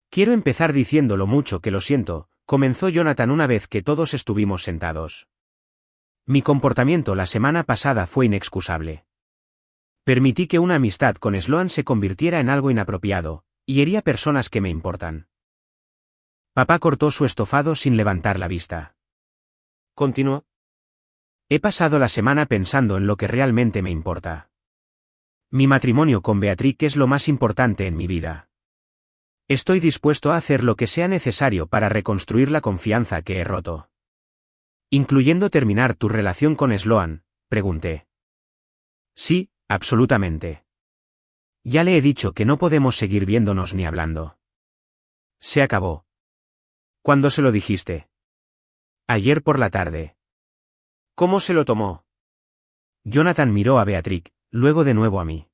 Quiero empezar diciendo lo mucho que lo siento, comenzó Jonathan una vez que todos estuvimos sentados. Mi comportamiento la semana pasada fue inexcusable. Permití que una amistad con Sloan se convirtiera en algo inapropiado, y hería personas que me importan. Papá cortó su estofado sin levantar la vista. Continuó. He pasado la semana pensando en lo que realmente me importa. Mi matrimonio con Beatriz es lo más importante en mi vida. Estoy dispuesto a hacer lo que sea necesario para reconstruir la confianza que he roto. ¿Incluyendo terminar tu relación con Sloan?, pregunté. Sí, absolutamente. Ya le he dicho que no podemos seguir viéndonos ni hablando. Se acabó. ¿Cuándo se lo dijiste? Ayer por la tarde. ¿Cómo se lo tomó? Jonathan miró a Beatriz, luego de nuevo a mí.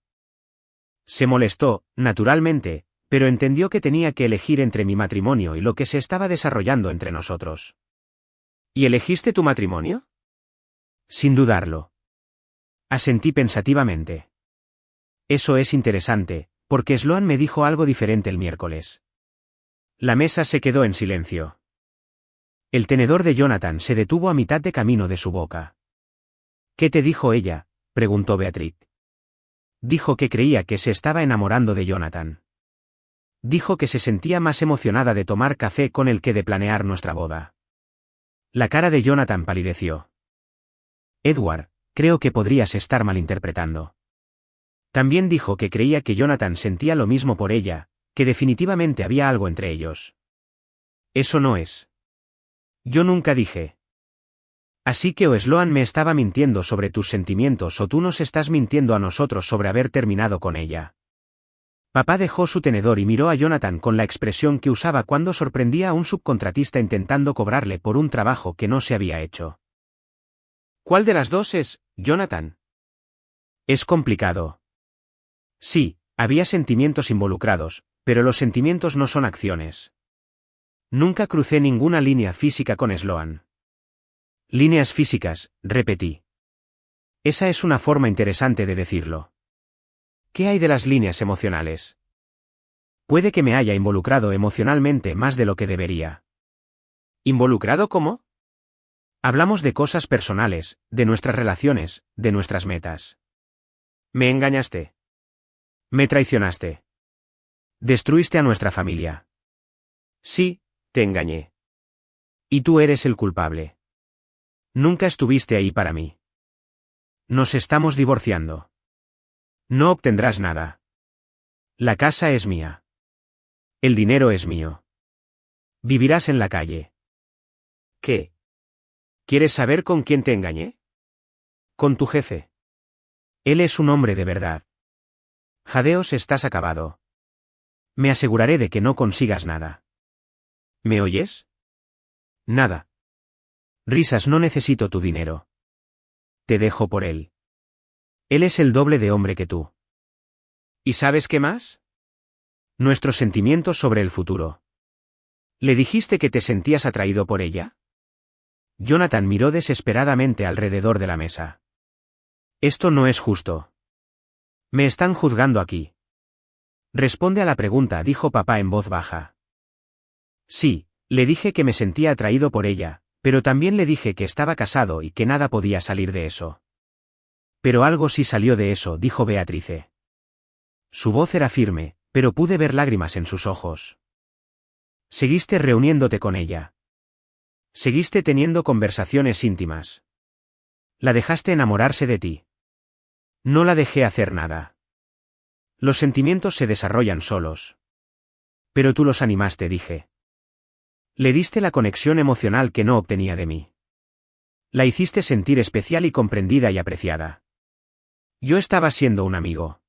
Se molestó, naturalmente, pero entendió que tenía que elegir entre mi matrimonio y lo que se estaba desarrollando entre nosotros. ¿Y elegiste tu matrimonio? Sin dudarlo. Asentí pensativamente. Eso es interesante, porque Sloan me dijo algo diferente el miércoles. La mesa se quedó en silencio. El tenedor de Jonathan se detuvo a mitad de camino de su boca. ¿Qué te dijo ella?, preguntó Beatriz. Dijo que creía que se estaba enamorando de Jonathan. Dijo que se sentía más emocionada de tomar café con él que de planear nuestra boda. La cara de Jonathan palideció. Edward, creo que podrías estar malinterpretando. También dijo que creía que Jonathan sentía lo mismo por ella, que definitivamente había algo entre ellos. Eso no es. Yo nunca dije. Así que o Sloan me estaba mintiendo sobre tus sentimientos o tú nos estás mintiendo a nosotros sobre haber terminado con ella. Papá dejó su tenedor y miró a Jonathan con la expresión que usaba cuando sorprendía a un subcontratista intentando cobrarle por un trabajo que no se había hecho. ¿Cuál de las dos es, Jonathan? Es complicado. Sí, había sentimientos involucrados, pero los sentimientos no son acciones. Nunca crucé ninguna línea física con Sloan. Líneas físicas, repetí. Esa es una forma interesante de decirlo. ¿Qué hay de las líneas emocionales? Puede que me haya involucrado emocionalmente más de lo que debería. ¿Involucrado cómo? Hablamos de cosas personales, de nuestras relaciones, de nuestras metas. ¿Me engañaste? ¿Me traicionaste? ¿Destruiste a nuestra familia? Sí, te engañé. Y tú eres el culpable. Nunca estuviste ahí para mí. Nos estamos divorciando. No obtendrás nada. La casa es mía. El dinero es mío. Vivirás en la calle. ¿Qué? ¿Quieres saber con quién te engañé? Con tu jefe. Él es un hombre de verdad. Jadeos, estás acabado. Me aseguraré de que no consigas nada. ¿Me oyes? Nada. Risas, no necesito tu dinero. Te dejo por él. Él es el doble de hombre que tú. ¿Y sabes qué más? Nuestros sentimientos sobre el futuro. ¿Le dijiste que te sentías atraído por ella? Jonathan miró desesperadamente alrededor de la mesa. Esto no es justo. Me están juzgando aquí. Responde a la pregunta, dijo papá en voz baja. Sí, le dije que me sentía atraído por ella, pero también le dije que estaba casado y que nada podía salir de eso. Pero algo sí salió de eso, dijo Beatrice. Su voz era firme, pero pude ver lágrimas en sus ojos. Seguiste reuniéndote con ella. Seguiste teniendo conversaciones íntimas. La dejaste enamorarse de ti. No la dejé hacer nada. Los sentimientos se desarrollan solos. Pero tú los animaste, dije. Le diste la conexión emocional que no obtenía de mí. La hiciste sentir especial y comprendida y apreciada. Yo estaba siendo un amigo.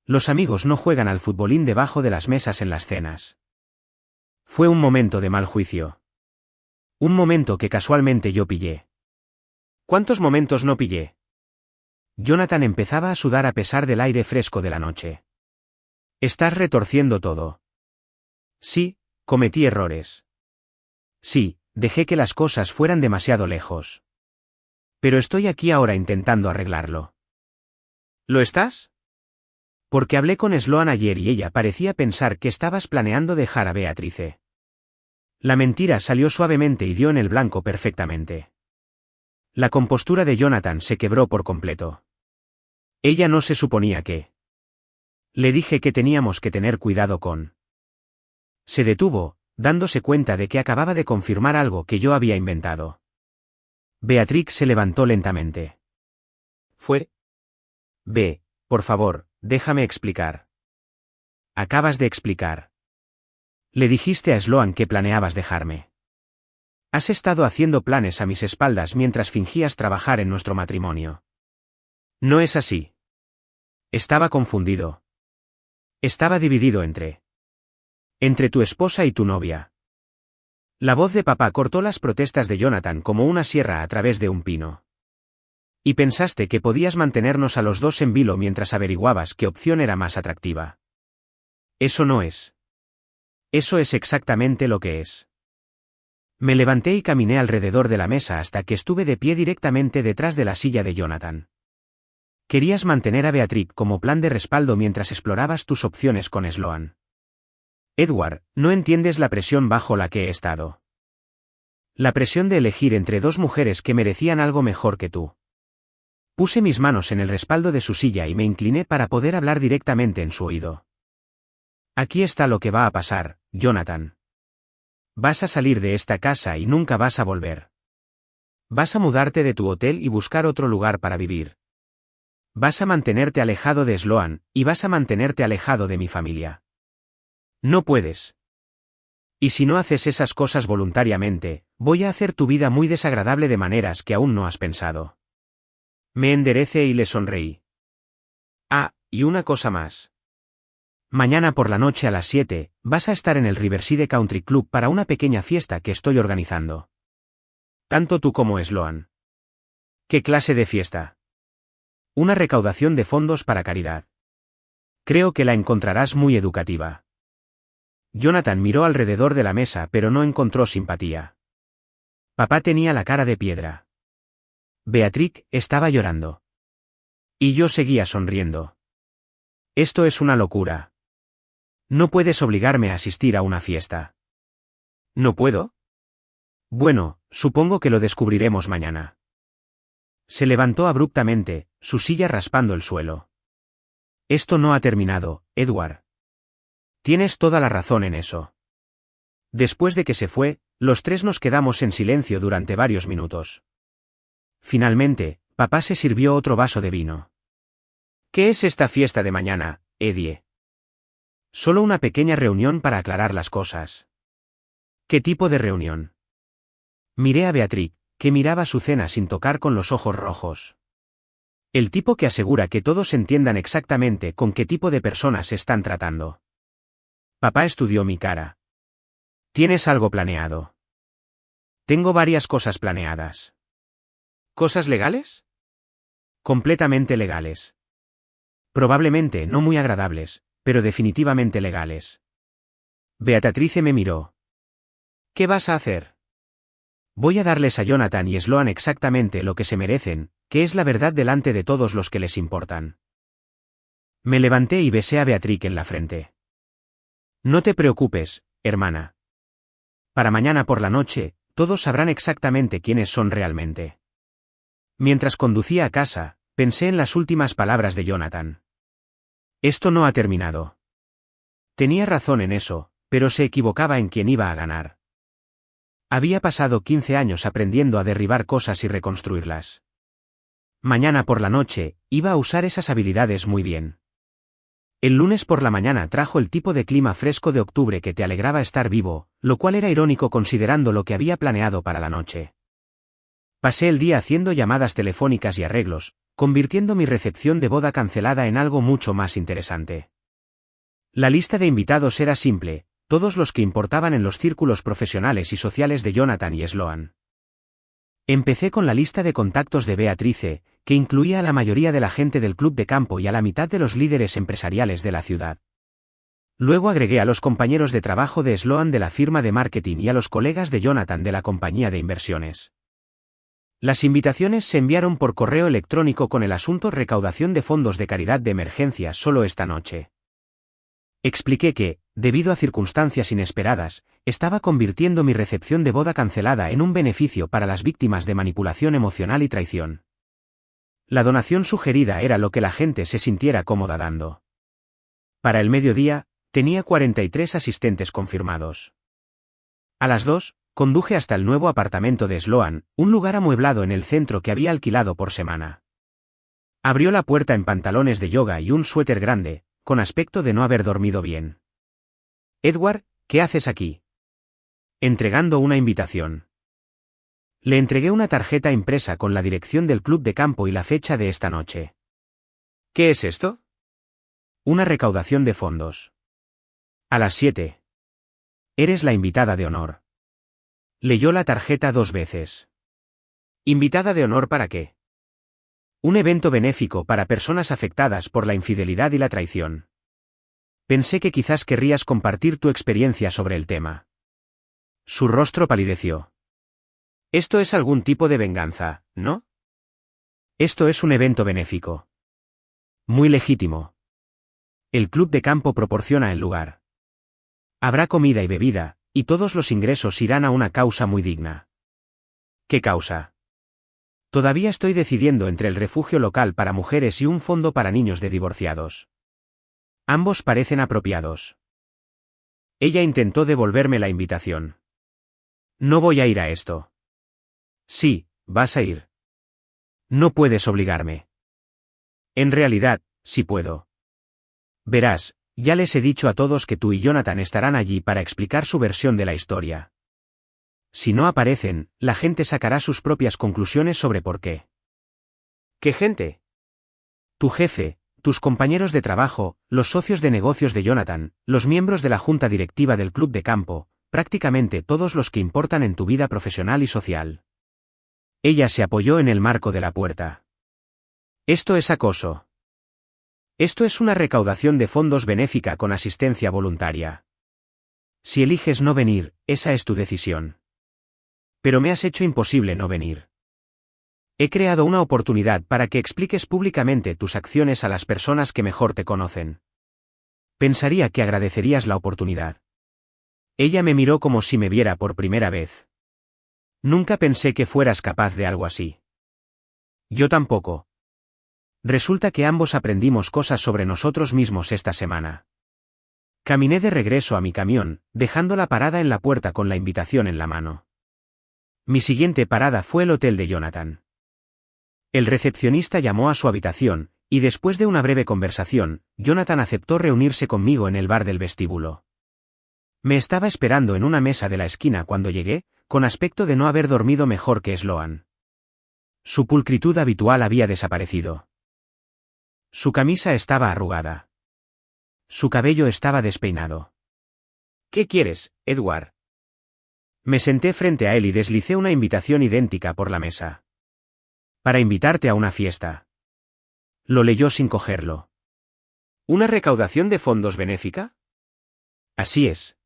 Los amigos no juegan al futbolín debajo de las mesas en las cenas. Fue un momento de mal juicio. Un momento que casualmente yo pillé. ¿Cuántos momentos no pillé? Jonathan empezaba a sudar a pesar del aire fresco de la noche. Estás retorciendo todo. Sí, cometí errores. Sí, dejé que las cosas fueran demasiado lejos. Pero estoy aquí ahora intentando arreglarlo. ¿Lo estás? Porque hablé con Sloan ayer y ella parecía pensar que estabas planeando dejar a Beatrice. La mentira salió suavemente y dio en el blanco perfectamente. La compostura de Jonathan se quebró por completo. Ella no se suponía que... Le dije que teníamos que tener cuidado con... Se detuvo, dándose cuenta de que acababa de confirmar algo que yo había inventado. Beatrix se levantó lentamente. Fue... Ve, por favor, déjame explicar. Acabas de explicar. Le dijiste a Sloan que planeabas dejarme. Has estado haciendo planes a mis espaldas mientras fingías trabajar en nuestro matrimonio. No es así. Estaba confundido. Estaba dividido entre tu esposa y tu novia. La voz de papá cortó las protestas de Jonathan como una sierra a través de un pino. Y pensaste que podías mantenernos a los dos en vilo mientras averiguabas qué opción era más atractiva. Eso no es. Eso es exactamente lo que es. Me levanté y caminé alrededor de la mesa hasta que estuve de pie directamente detrás de la silla de Jonathan. Querías mantener a Beatrix como plan de respaldo mientras explorabas tus opciones con Sloan. Edward, no entiendes la presión bajo la que he estado. La presión de elegir entre dos mujeres que merecían algo mejor que tú. Puse mis manos en el respaldo de su silla y me incliné para poder hablar directamente en su oído. Aquí está lo que va a pasar, Jonathan. Vas a salir de esta casa y nunca vas a volver. Vas a mudarte de tu hotel y buscar otro lugar para vivir. Vas a mantenerte alejado de Sloan, y vas a mantenerte alejado de mi familia. No puedes. Y si no haces esas cosas voluntariamente, voy a hacer tu vida muy desagradable de maneras que aún no has pensado. Me enderecé y le sonreí. Ah, y una cosa más. Mañana por la noche a las 7, vas a estar en el Riverside Country Club para una pequeña fiesta que estoy organizando. Tanto tú como Sloan. ¿Qué clase de fiesta? Una recaudación de fondos para caridad. Creo que la encontrarás muy educativa. Jonathan miró alrededor de la mesa pero no encontró simpatía. Papá tenía la cara de piedra. Beatrix estaba llorando. Y yo seguía sonriendo. Esto es una locura. No puedes obligarme a asistir a una fiesta. ¿No puedo? Bueno, supongo que lo descubriremos mañana. Se levantó abruptamente, su silla raspando el suelo. Esto no ha terminado, Edward. Tienes toda la razón en eso. Después de que se fue, los tres nos quedamos en silencio durante varios minutos. Finalmente, papá se sirvió otro vaso de vino. ¿Qué es esta fiesta de mañana, Eddie? Solo una pequeña reunión para aclarar las cosas. ¿Qué tipo de reunión? Miré a Beatrix, que miraba su cena sin tocar con los ojos rojos. El tipo que asegura que todos entiendan exactamente con qué tipo de personas se están tratando. Papá estudió mi cara. ¿Tienes algo planeado? Tengo varias cosas planeadas. ¿Cosas legales? Completamente legales. Probablemente no muy agradables, pero definitivamente legales. Beatrice me miró. ¿Qué vas a hacer? Voy a darles a Jonathan y Sloan exactamente lo que se merecen, que es la verdad delante de todos los que les importan. Me levanté y besé a Beatrix en la frente. No te preocupes, hermana. Para mañana por la noche, todos sabrán exactamente quiénes son realmente. Mientras conducía a casa, pensé en las últimas palabras de Jonathan. Esto no ha terminado. Tenía razón en eso, pero se equivocaba en quién iba a ganar. Había pasado 15 años aprendiendo a derribar cosas y reconstruirlas. Mañana por la noche, iba a usar esas habilidades muy bien. El lunes por la mañana trajo el tipo de clima fresco de octubre que te alegraba estar vivo, lo cual era irónico considerando lo que había planeado para la noche. Pasé el día haciendo llamadas telefónicas y arreglos, convirtiendo mi recepción de boda cancelada en algo mucho más interesante. La lista de invitados era simple, todos los que importaban en los círculos profesionales y sociales de Jonathan y Sloan. Empecé con la lista de contactos de Beatrice, que incluía a la mayoría de la gente del club de campo y a la mitad de los líderes empresariales de la ciudad. Luego agregué a los compañeros de trabajo de Sloan de la firma de marketing y a los colegas de Jonathan de la compañía de inversiones. Las invitaciones se enviaron por correo electrónico con el asunto recaudación de fondos de caridad de emergencia solo esta noche. Expliqué que, debido a circunstancias inesperadas, estaba convirtiendo mi recepción de boda cancelada en un beneficio para las víctimas de manipulación emocional y traición. La donación sugerida era lo que la gente se sintiera cómoda dando. Para el mediodía, tenía 43 asistentes confirmados. A las 2, conduje hasta el nuevo apartamento de Sloan, un lugar amueblado en el centro que había alquilado por semana. Abrió la puerta en pantalones de yoga y un suéter grande, con aspecto de no haber dormido bien. «Edward, ¿qué haces aquí?» Entregando una invitación. Le entregué una tarjeta impresa con la dirección del club de campo y la fecha de esta noche. «¿Qué es esto?» «Una recaudación de fondos. A las 7. Eres la invitada de honor». Leyó la tarjeta 2 veces. «¿Invitada de honor para qué?» «Un evento benéfico para personas afectadas por la infidelidad y la traición. Pensé que quizás querrías compartir tu experiencia sobre el tema». Su rostro palideció. «Esto es algún tipo de venganza, ¿no?» «Esto es un evento benéfico. Muy legítimo. El club de campo proporciona el lugar. Habrá comida y bebida, y todos los ingresos irán a una causa muy digna». «¿Qué causa?» «Todavía estoy decidiendo entre el refugio local para mujeres y un fondo para niños de divorciados. Ambos parecen apropiados». Ella intentó devolverme la invitación. «No voy a ir a esto». «Sí, vas a ir. No puedes obligarme». «En realidad, sí puedo. Verás, ya les he dicho a todos que tú y Jonathan estarán allí para explicar su versión de la historia. Si no aparecen, la gente sacará sus propias conclusiones sobre por qué». «¿Qué gente?» «Tu jefe, tus compañeros de trabajo, los socios de negocios de Jonathan, los miembros de la junta directiva del club de campo, prácticamente todos los que importan en tu vida profesional y social». Ella se apoyó en el marco de la puerta. «Esto es acoso. Esto es una recaudación de fondos benéfica con asistencia voluntaria. Si eliges no venir, esa es tu decisión. Pero me has hecho imposible no venir. He creado una oportunidad para que expliques públicamente tus acciones a las personas que mejor te conocen. Pensaría que agradecerías la oportunidad». Ella me miró como si me viera por primera vez. «Nunca pensé que fueras capaz de algo así». «Yo tampoco. Resulta que ambos aprendimos cosas sobre nosotros mismos esta semana». Caminé de regreso a mi camión, dejándola parada en la puerta con la invitación en la mano. Mi siguiente parada fue el hotel de Jonathan. El recepcionista llamó a su habitación, y después de una breve conversación, Jonathan aceptó reunirse conmigo en el bar del vestíbulo. Me estaba esperando en una mesa de la esquina cuando llegué, con aspecto de no haber dormido mejor que Sloan. Su pulcritud habitual había desaparecido. Su camisa estaba arrugada. Su cabello estaba despeinado. «¿Qué quieres, Edward?» Me senté frente a él y deslicé una invitación idéntica por la mesa. «Para invitarte a una fiesta». Lo leyó sin cogerlo. «¿Una recaudación de fondos benéfica?» «Así es.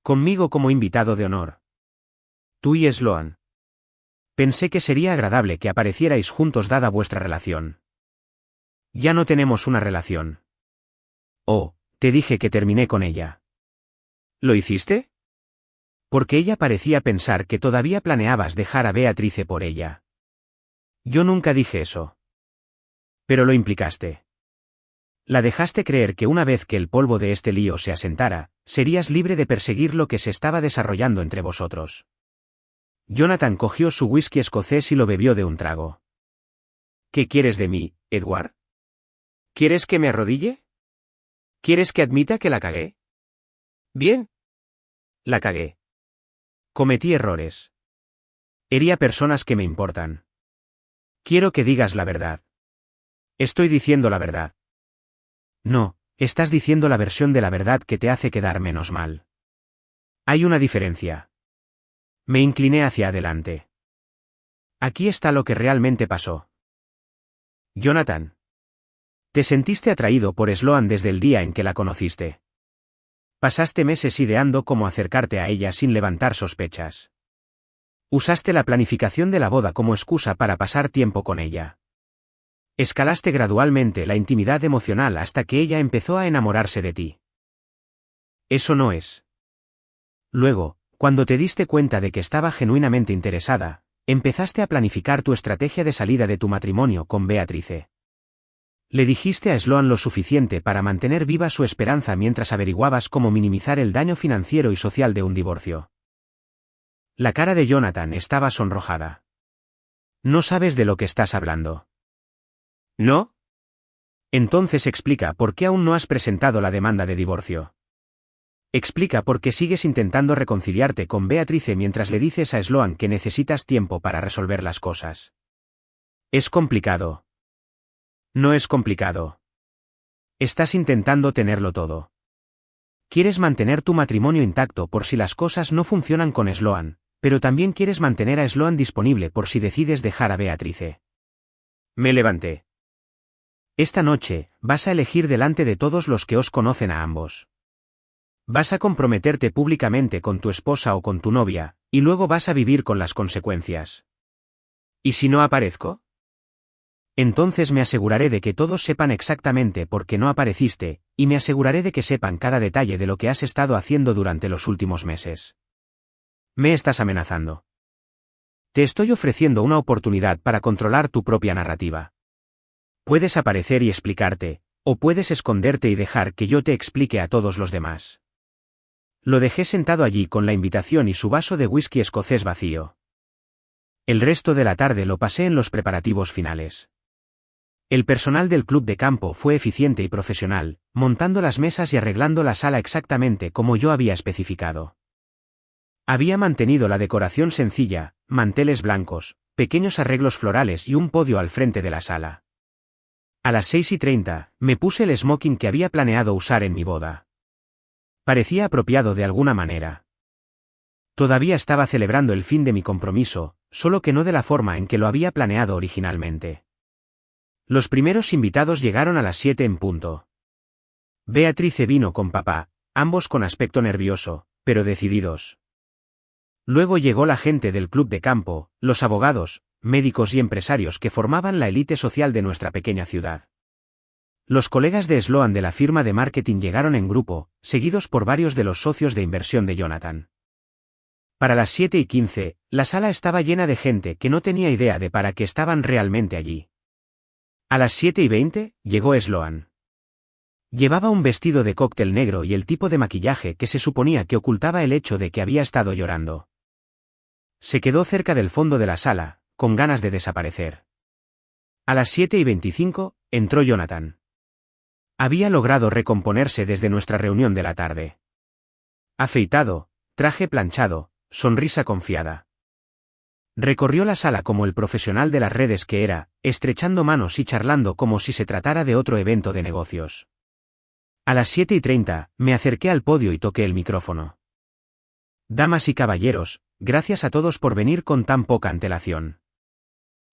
Conmigo como invitado de honor. Tú y Sloan. Pensé que sería agradable que aparecierais juntos dada vuestra relación». «Ya no tenemos una relación». «Oh, te dije que terminé con ella». «¿Lo hiciste?» «Porque ella parecía pensar que todavía planeabas dejar a Beatrice por ella». «Yo nunca dije eso». «Pero lo implicaste. La dejaste creer que una vez que el polvo de este lío se asentara, serías libre de perseguir lo que se estaba desarrollando entre vosotros». Jonathan cogió su whisky escocés y lo bebió de un trago. «¿Qué quieres de mí, Edward? ¿Quieres que me arrodille? ¿Quieres que admita que la cagué? Bien. La cagué. Cometí errores. Herí a personas que me importan. Quiero que digas la verdad». «Estoy diciendo la verdad». «No, estás diciendo la versión de la verdad que te hace quedar menos mal». Hay una diferencia. Me incliné hacia adelante. Aquí está lo que realmente pasó. Jonathan. Te sentiste atraído por Sloan desde el día en que la conociste. Pasaste meses ideando cómo acercarte a ella sin levantar sospechas. Usaste la planificación de la boda como excusa para pasar tiempo con ella. Escalaste gradualmente la intimidad emocional hasta que ella empezó a enamorarse de ti. Eso no es. Luego, cuando te diste cuenta de que estaba genuinamente interesada, empezaste a planificar tu estrategia de salida de tu matrimonio con Beatrice. Le dijiste a Sloan lo suficiente para mantener viva su esperanza mientras averiguabas cómo minimizar el daño financiero y social de un divorcio. La cara de Jonathan estaba sonrojada. No sabes de lo que estás hablando. ¿No? Entonces explica por qué aún no has presentado la demanda de divorcio. Explica por qué sigues intentando reconciliarte con Beatrice mientras le dices a Sloan que necesitas tiempo para resolver las cosas. Es complicado. No es complicado. Estás intentando tenerlo todo. Quieres mantener tu matrimonio intacto por si las cosas no funcionan con Sloan, pero también quieres mantener a Sloan disponible por si decides dejar a Beatrice. Me levanté. Esta noche, vas a elegir delante de todos los que os conocen a ambos. Vas a comprometerte públicamente con tu esposa o con tu novia, y luego vas a vivir con las consecuencias. ¿Y si no aparezco? Entonces me aseguraré de que todos sepan exactamente por qué no apareciste, y me aseguraré de que sepan cada detalle de lo que has estado haciendo durante los últimos meses. Me estás amenazando. Te estoy ofreciendo una oportunidad para controlar tu propia narrativa. Puedes aparecer y explicarte, o puedes esconderte y dejar que yo te explique a todos los demás. Lo dejé sentado allí con la invitación y su vaso de whisky escocés vacío. El resto de la tarde lo pasé en los preparativos finales. El personal del club de campo fue eficiente y profesional, montando las mesas y arreglando la sala exactamente como yo había especificado. Había mantenido la decoración sencilla, manteles blancos, pequeños arreglos florales y un podio al frente de la sala. A las 6:30, me puse el smoking que había planeado usar en mi boda. Parecía apropiado de alguna manera. Todavía estaba celebrando el fin de mi compromiso, solo que no de la forma en que lo había planeado originalmente. Los primeros invitados llegaron a las 7 en punto. Beatrice vino con papá, ambos con aspecto nervioso, pero decididos. Luego llegó la gente del club de campo, los abogados, médicos y empresarios que formaban la élite social de nuestra pequeña ciudad. Los colegas de Sloan de la firma de marketing llegaron en grupo, seguidos por varios de los socios de inversión de Jonathan. Para las 7:15, la sala estaba llena de gente que no tenía idea de para qué estaban realmente allí. A las 7:20, llegó Sloan. Llevaba un vestido de cóctel negro y el tipo de maquillaje que se suponía que ocultaba el hecho de que había estado llorando. Se quedó cerca del fondo de la sala, con ganas de desaparecer. A las 7:25, entró Jonathan. Había logrado recomponerse desde nuestra reunión de la tarde. Afeitado, traje planchado, sonrisa confiada. Recorrió la sala como el profesional de las redes que era, estrechando manos y charlando como si se tratara de otro evento de negocios. A las 7:30, me acerqué al podio y toqué el micrófono. Damas y caballeros, gracias a todos por venir con tan poca antelación.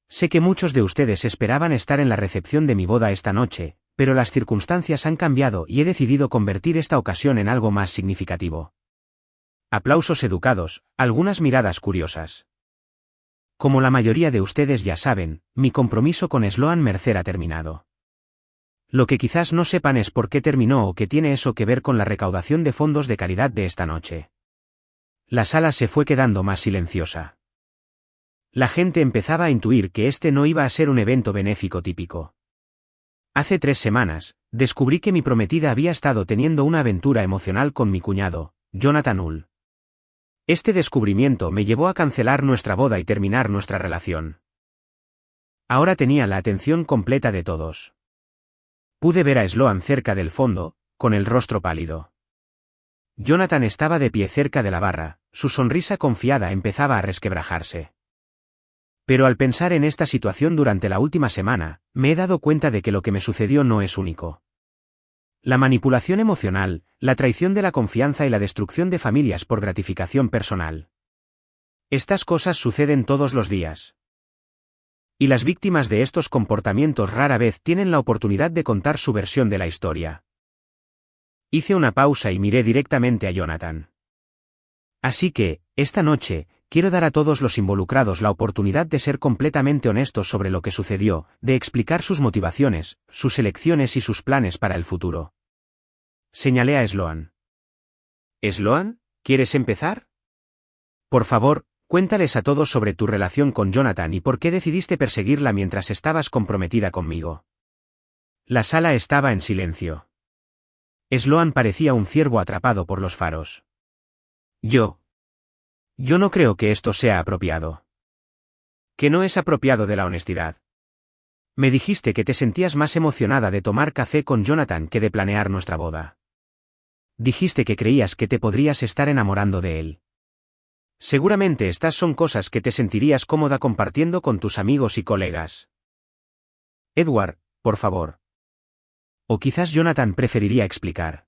Sé que muchos de ustedes esperaban estar en la recepción de mi boda esta noche, pero las circunstancias han cambiado y he decidido convertir esta ocasión en algo más significativo. Aplausos educados, algunas miradas curiosas. Como la mayoría de ustedes ya saben, mi compromiso con Sloan Mercer ha terminado. Lo que quizás no sepan es por qué terminó o qué tiene eso que ver con la recaudación de fondos de caridad de esta noche. La sala se fue quedando más silenciosa. La gente empezaba a intuir que este no iba a ser un evento benéfico típico. Hace 3 semanas, descubrí que mi prometida había estado teniendo una aventura emocional con mi cuñado, Jonathan Hull. Este descubrimiento me llevó a cancelar nuestra boda y terminar nuestra relación. Ahora tenía la atención completa de todos. Pude ver a Sloan cerca del fondo, con el rostro pálido. Jonathan estaba de pie cerca de la barra, su sonrisa confiada empezaba a resquebrajarse. Pero al pensar en esta situación durante la última semana, me he dado cuenta de que lo que me sucedió no es único. La manipulación emocional, la traición de la confianza y la destrucción de familias por gratificación personal. Estas cosas suceden todos los días. Y las víctimas de estos comportamientos rara vez tienen la oportunidad de contar su versión de la historia. Hice una pausa y miré directamente a Jonathan. Así que, esta noche, quiero dar a todos los involucrados la oportunidad de ser completamente honestos sobre lo que sucedió, de explicar sus motivaciones, sus elecciones y sus planes para el futuro. Señalé a Sloan. ¿Sloan? ¿Quieres empezar? Por favor, cuéntales a todos sobre tu relación con Jonathan y por qué decidiste perseguirla mientras estabas comprometida conmigo. La sala estaba en silencio. Sloan parecía un ciervo atrapado por los faros. Yo no creo que esto sea apropiado. Que no es apropiado de la honestidad. Me dijiste que te sentías más emocionada de tomar café con Jonathan que de planear nuestra boda. Dijiste que creías que te podrías estar enamorando de él. Seguramente estas son cosas que te sentirías cómoda compartiendo con tus amigos y colegas. Edward, por favor. O quizás Jonathan preferiría explicar.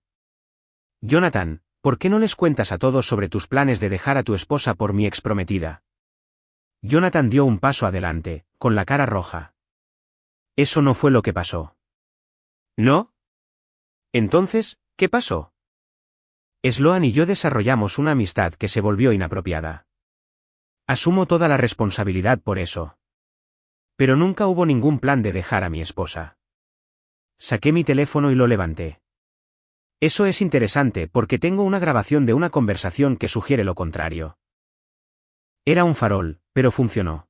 Jonathan, ¿por qué no les cuentas a todos sobre tus planes de dejar a tu esposa por mi exprometida? Jonathan dio un paso adelante, con la cara roja. Eso no fue lo que pasó. ¿No? Entonces, ¿qué pasó? Sloan y yo desarrollamos una amistad que se volvió inapropiada. Asumo toda la responsabilidad por eso. Pero nunca hubo ningún plan de dejar a mi esposa. Saqué mi teléfono y lo levanté. Eso es interesante porque tengo una grabación de una conversación que sugiere lo contrario. Era un farol, pero funcionó.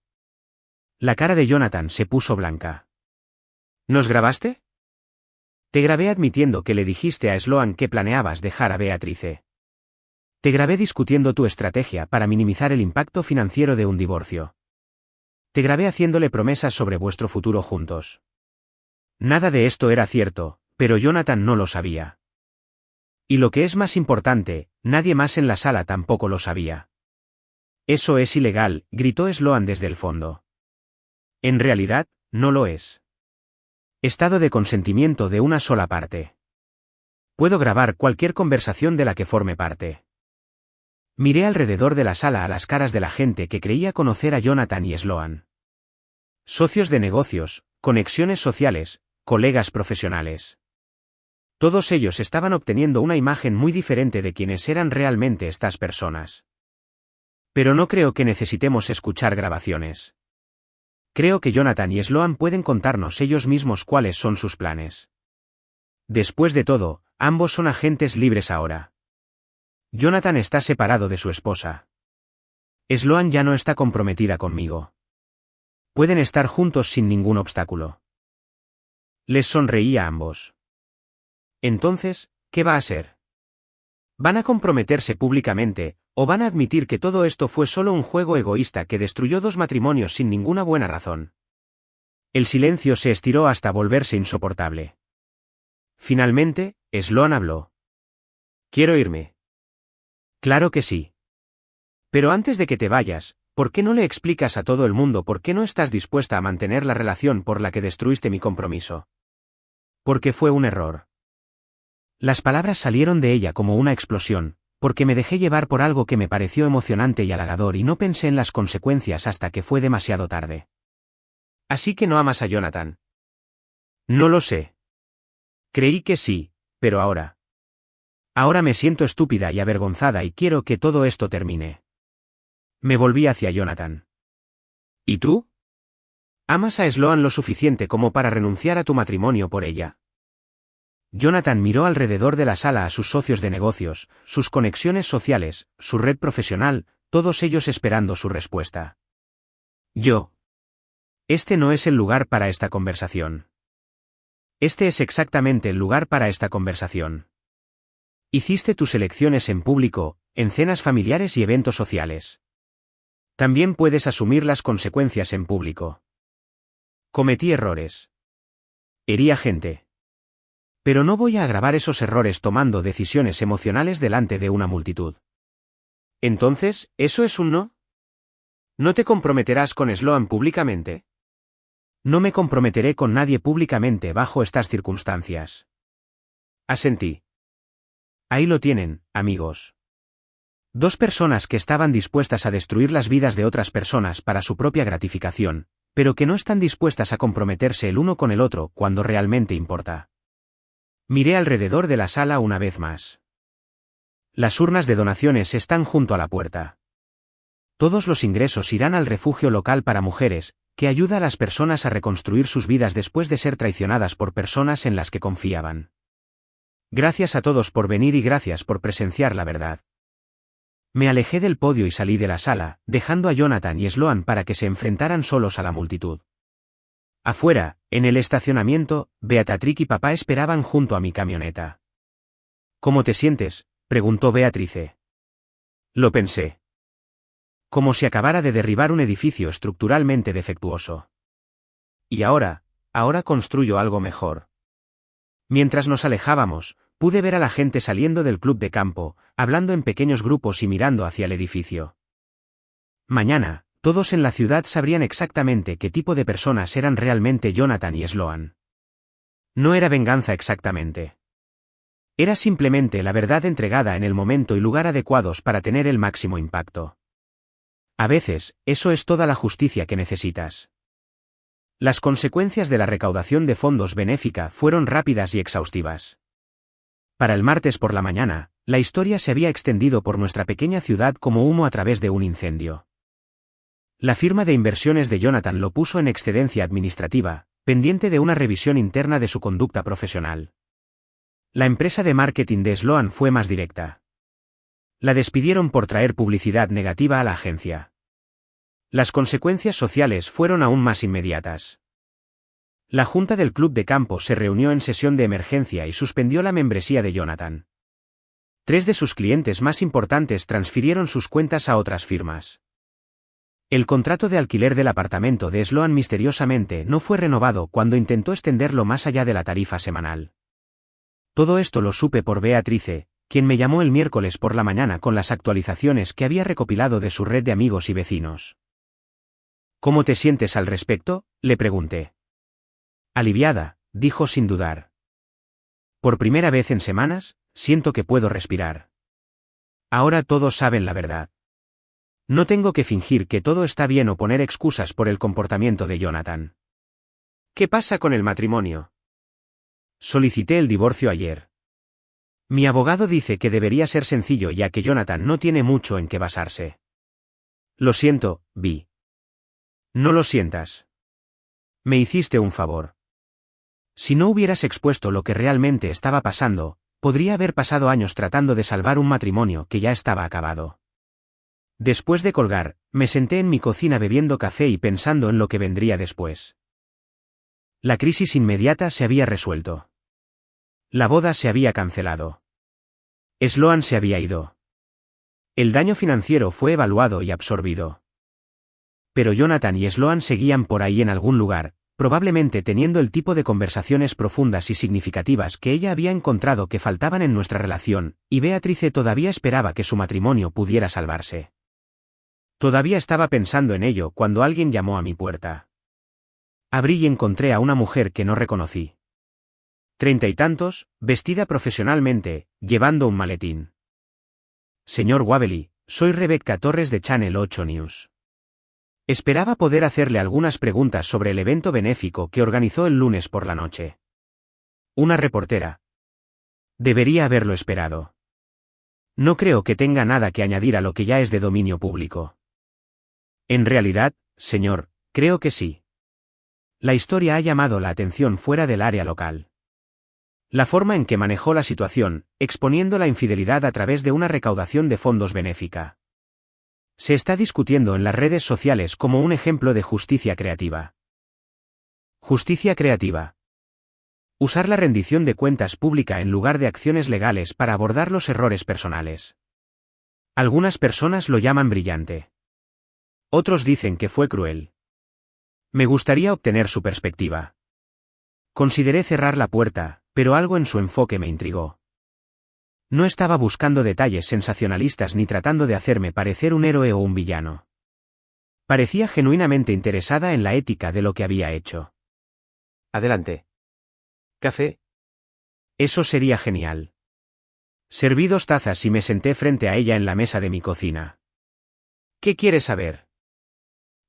La cara de Jonathan se puso blanca. ¿Nos grabaste? Te grabé admitiendo que le dijiste a Sloan que planeabas dejar a Beatrice. Te grabé discutiendo tu estrategia para minimizar el impacto financiero de un divorcio. Te grabé haciéndole promesas sobre vuestro futuro juntos. Nada de esto era cierto, pero Jonathan no lo sabía. Y lo que es más importante, nadie más en la sala tampoco lo sabía. Eso es ilegal, gritó Sloan desde el fondo. En realidad, no lo es. Estado de consentimiento de una sola parte. Puedo grabar cualquier conversación de la que forme parte. Miré alrededor de la sala a las caras de la gente que creía conocer a Jonathan y Sloan. Socios de negocios, conexiones sociales, colegas profesionales. Todos ellos estaban obteniendo una imagen muy diferente de quienes eran realmente estas personas. Pero no creo que necesitemos escuchar grabaciones. Creo que Jonathan y Sloan pueden contarnos ellos mismos cuáles son sus planes. Después de todo, ambos son agentes libres ahora. Jonathan está separado de su esposa. Sloan ya no está comprometida conmigo. Pueden estar juntos sin ningún obstáculo. Les sonreí a ambos. Entonces, ¿qué va a ser? ¿Van a comprometerse públicamente, o van a admitir que todo esto fue solo un juego egoísta que destruyó dos matrimonios sin ninguna buena razón? El silencio se estiró hasta volverse insoportable. Finalmente, Sloan habló. Quiero irme. Claro que sí. Pero antes de que te vayas, ¿por qué no le explicas a todo el mundo por qué no estás dispuesta a mantener la relación por la que destruiste mi compromiso? Porque fue un error. Las palabras salieron de ella como una explosión, porque me dejé llevar por algo que me pareció emocionante y halagador y no pensé en las consecuencias hasta que fue demasiado tarde. Así que no amas a Jonathan. No lo sé. Creí que sí, pero ahora. Ahora me siento estúpida y avergonzada y quiero que todo esto termine. Me volví hacia Jonathan. ¿Y tú? ¿Amas a Sloan lo suficiente como para renunciar a tu matrimonio por ella? Jonathan miró alrededor de la sala a sus socios de negocios, sus conexiones sociales, su red profesional, todos ellos esperando su respuesta. Este no es el lugar para esta conversación. Este es exactamente el lugar para esta conversación. Hiciste tus elecciones en público, en cenas familiares y eventos sociales. También puedes asumir las consecuencias en público. Cometí errores. Herí a gente. Pero no voy a agravar esos errores tomando decisiones emocionales delante de una multitud. Entonces, ¿eso es un no? ¿No te comprometerás con Sloan públicamente? No me comprometeré con nadie públicamente bajo estas circunstancias. Asentí. Ahí lo tienen, amigos. Dos personas que estaban dispuestas a destruir las vidas de otras personas para su propia gratificación, pero que no están dispuestas a comprometerse el uno con el otro cuando realmente importa. Miré alrededor de la sala una vez más. Las urnas de donaciones están junto a la puerta. Todos los ingresos irán al refugio local para mujeres, que ayuda a las personas a reconstruir sus vidas después de ser traicionadas por personas en las que confiaban. Gracias a todos por venir y gracias por presenciar la verdad. Me alejé del podio y salí de la sala, dejando a Jonathan y Sloan para que se enfrentaran solos a la multitud. Afuera, en el estacionamiento, Beatriz y papá esperaban junto a mi camioneta. ¿Cómo te sientes?, preguntó Beatrice. Lo pensé. Como si acabara de derribar un edificio estructuralmente defectuoso. Y ahora construyo algo mejor. Mientras nos alejábamos, pude ver a la gente saliendo del club de campo, hablando en pequeños grupos y mirando hacia el edificio. Mañana, todos en la ciudad sabrían exactamente qué tipo de personas eran realmente Jonathan y Sloan. No era venganza exactamente. Era simplemente la verdad entregada en el momento y lugar adecuados para tener el máximo impacto. A veces, eso es toda la justicia que necesitas. Las consecuencias de la recaudación de fondos benéfica fueron rápidas y exhaustivas. Para el martes por la mañana, la historia se había extendido por nuestra pequeña ciudad como humo a través de un incendio. La firma de inversiones de Jonathan lo puso en excedencia administrativa, pendiente de una revisión interna de su conducta profesional. La empresa de marketing de Sloan fue más directa. La despidieron por traer publicidad negativa a la agencia. Las consecuencias sociales fueron aún más inmediatas. La junta del club de campo se reunió en sesión de emergencia y suspendió la membresía de Jonathan. 3 de sus clientes más importantes transfirieron sus cuentas a otras firmas. El contrato de alquiler del apartamento de Sloan misteriosamente no fue renovado cuando intentó extenderlo más allá de la tarifa semanal. Todo esto lo supe por Beatrice, quien me llamó el miércoles por la mañana con las actualizaciones que había recopilado de su red de amigos y vecinos. ¿Cómo te sientes al respecto?, le pregunté. Aliviada, dijo sin dudar. Por primera vez en semanas, siento que puedo respirar. Ahora todos saben la verdad. No tengo que fingir que todo está bien o poner excusas por el comportamiento de Jonathan. ¿Qué pasa con el matrimonio? Solicité el divorcio ayer. Mi abogado dice que debería ser sencillo ya que Jonathan no tiene mucho en qué basarse. Lo siento, Vi. No lo sientas. Me hiciste un favor. Si no hubieras expuesto lo que realmente estaba pasando, podría haber pasado años tratando de salvar un matrimonio que ya estaba acabado. Después de colgar, me senté en mi cocina bebiendo café y pensando en lo que vendría después. La crisis inmediata se había resuelto. La boda se había cancelado. Sloan se había ido. El daño financiero fue evaluado y absorbido. Pero Jonathan y Sloan seguían por ahí en algún lugar, probablemente teniendo el tipo de conversaciones profundas y significativas que ella había encontrado que faltaban en nuestra relación, y Beatrice todavía esperaba que su matrimonio pudiera salvarse. Todavía estaba pensando en ello cuando alguien llamó a mi puerta. Abrí y encontré a una mujer que no reconocí. 30 y tantos, vestida profesionalmente, llevando un maletín. Señor Wavely, soy Rebecca Torres de Channel 8 News. Esperaba poder hacerle algunas preguntas sobre el evento benéfico que organizó el lunes por la noche. Una reportera. Debería haberlo esperado. No creo que tenga nada que añadir a lo que ya es de dominio público. En realidad, señor, creo que sí. La historia ha llamado la atención fuera del área local. La forma en que manejó la situación, exponiendo la infidelidad a través de una recaudación de fondos benéfica. Se está discutiendo en las redes sociales como un ejemplo de justicia creativa. Justicia creativa. Usar la rendición de cuentas pública en lugar de acciones legales para abordar los errores personales. Algunas personas lo llaman brillante. Otros dicen que fue cruel. Me gustaría obtener su perspectiva. Consideré cerrar la puerta, pero algo en su enfoque me intrigó. No estaba buscando detalles sensacionalistas ni tratando de hacerme parecer un héroe o un villano. Parecía genuinamente interesada en la ética de lo que había hecho. Adelante. ¿Café? Eso sería genial. Serví 2 tazas y me senté frente a ella en la mesa de mi cocina. ¿Qué quieres saber?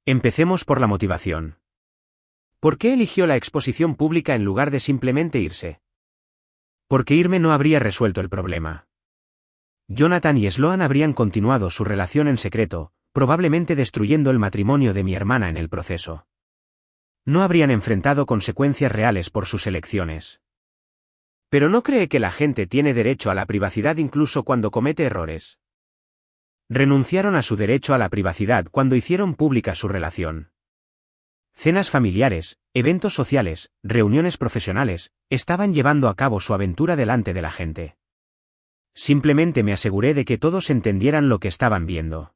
Empecemos por la motivación. ¿Por qué eligió la exposición pública en lugar de simplemente irse? Porque irme no habría resuelto el problema. Jonathan y Sloan habrían continuado su relación en secreto, probablemente destruyendo el matrimonio de mi hermana en el proceso. No habrían enfrentado consecuencias reales por sus elecciones. ¿Pero no cree que la gente tiene derecho a la privacidad incluso cuando comete errores? Renunciaron a su derecho a la privacidad cuando hicieron pública su relación. Cenas familiares, eventos sociales, reuniones profesionales, estaban llevando a cabo su aventura delante de la gente. Simplemente me aseguré de que todos entendieran lo que estaban viendo.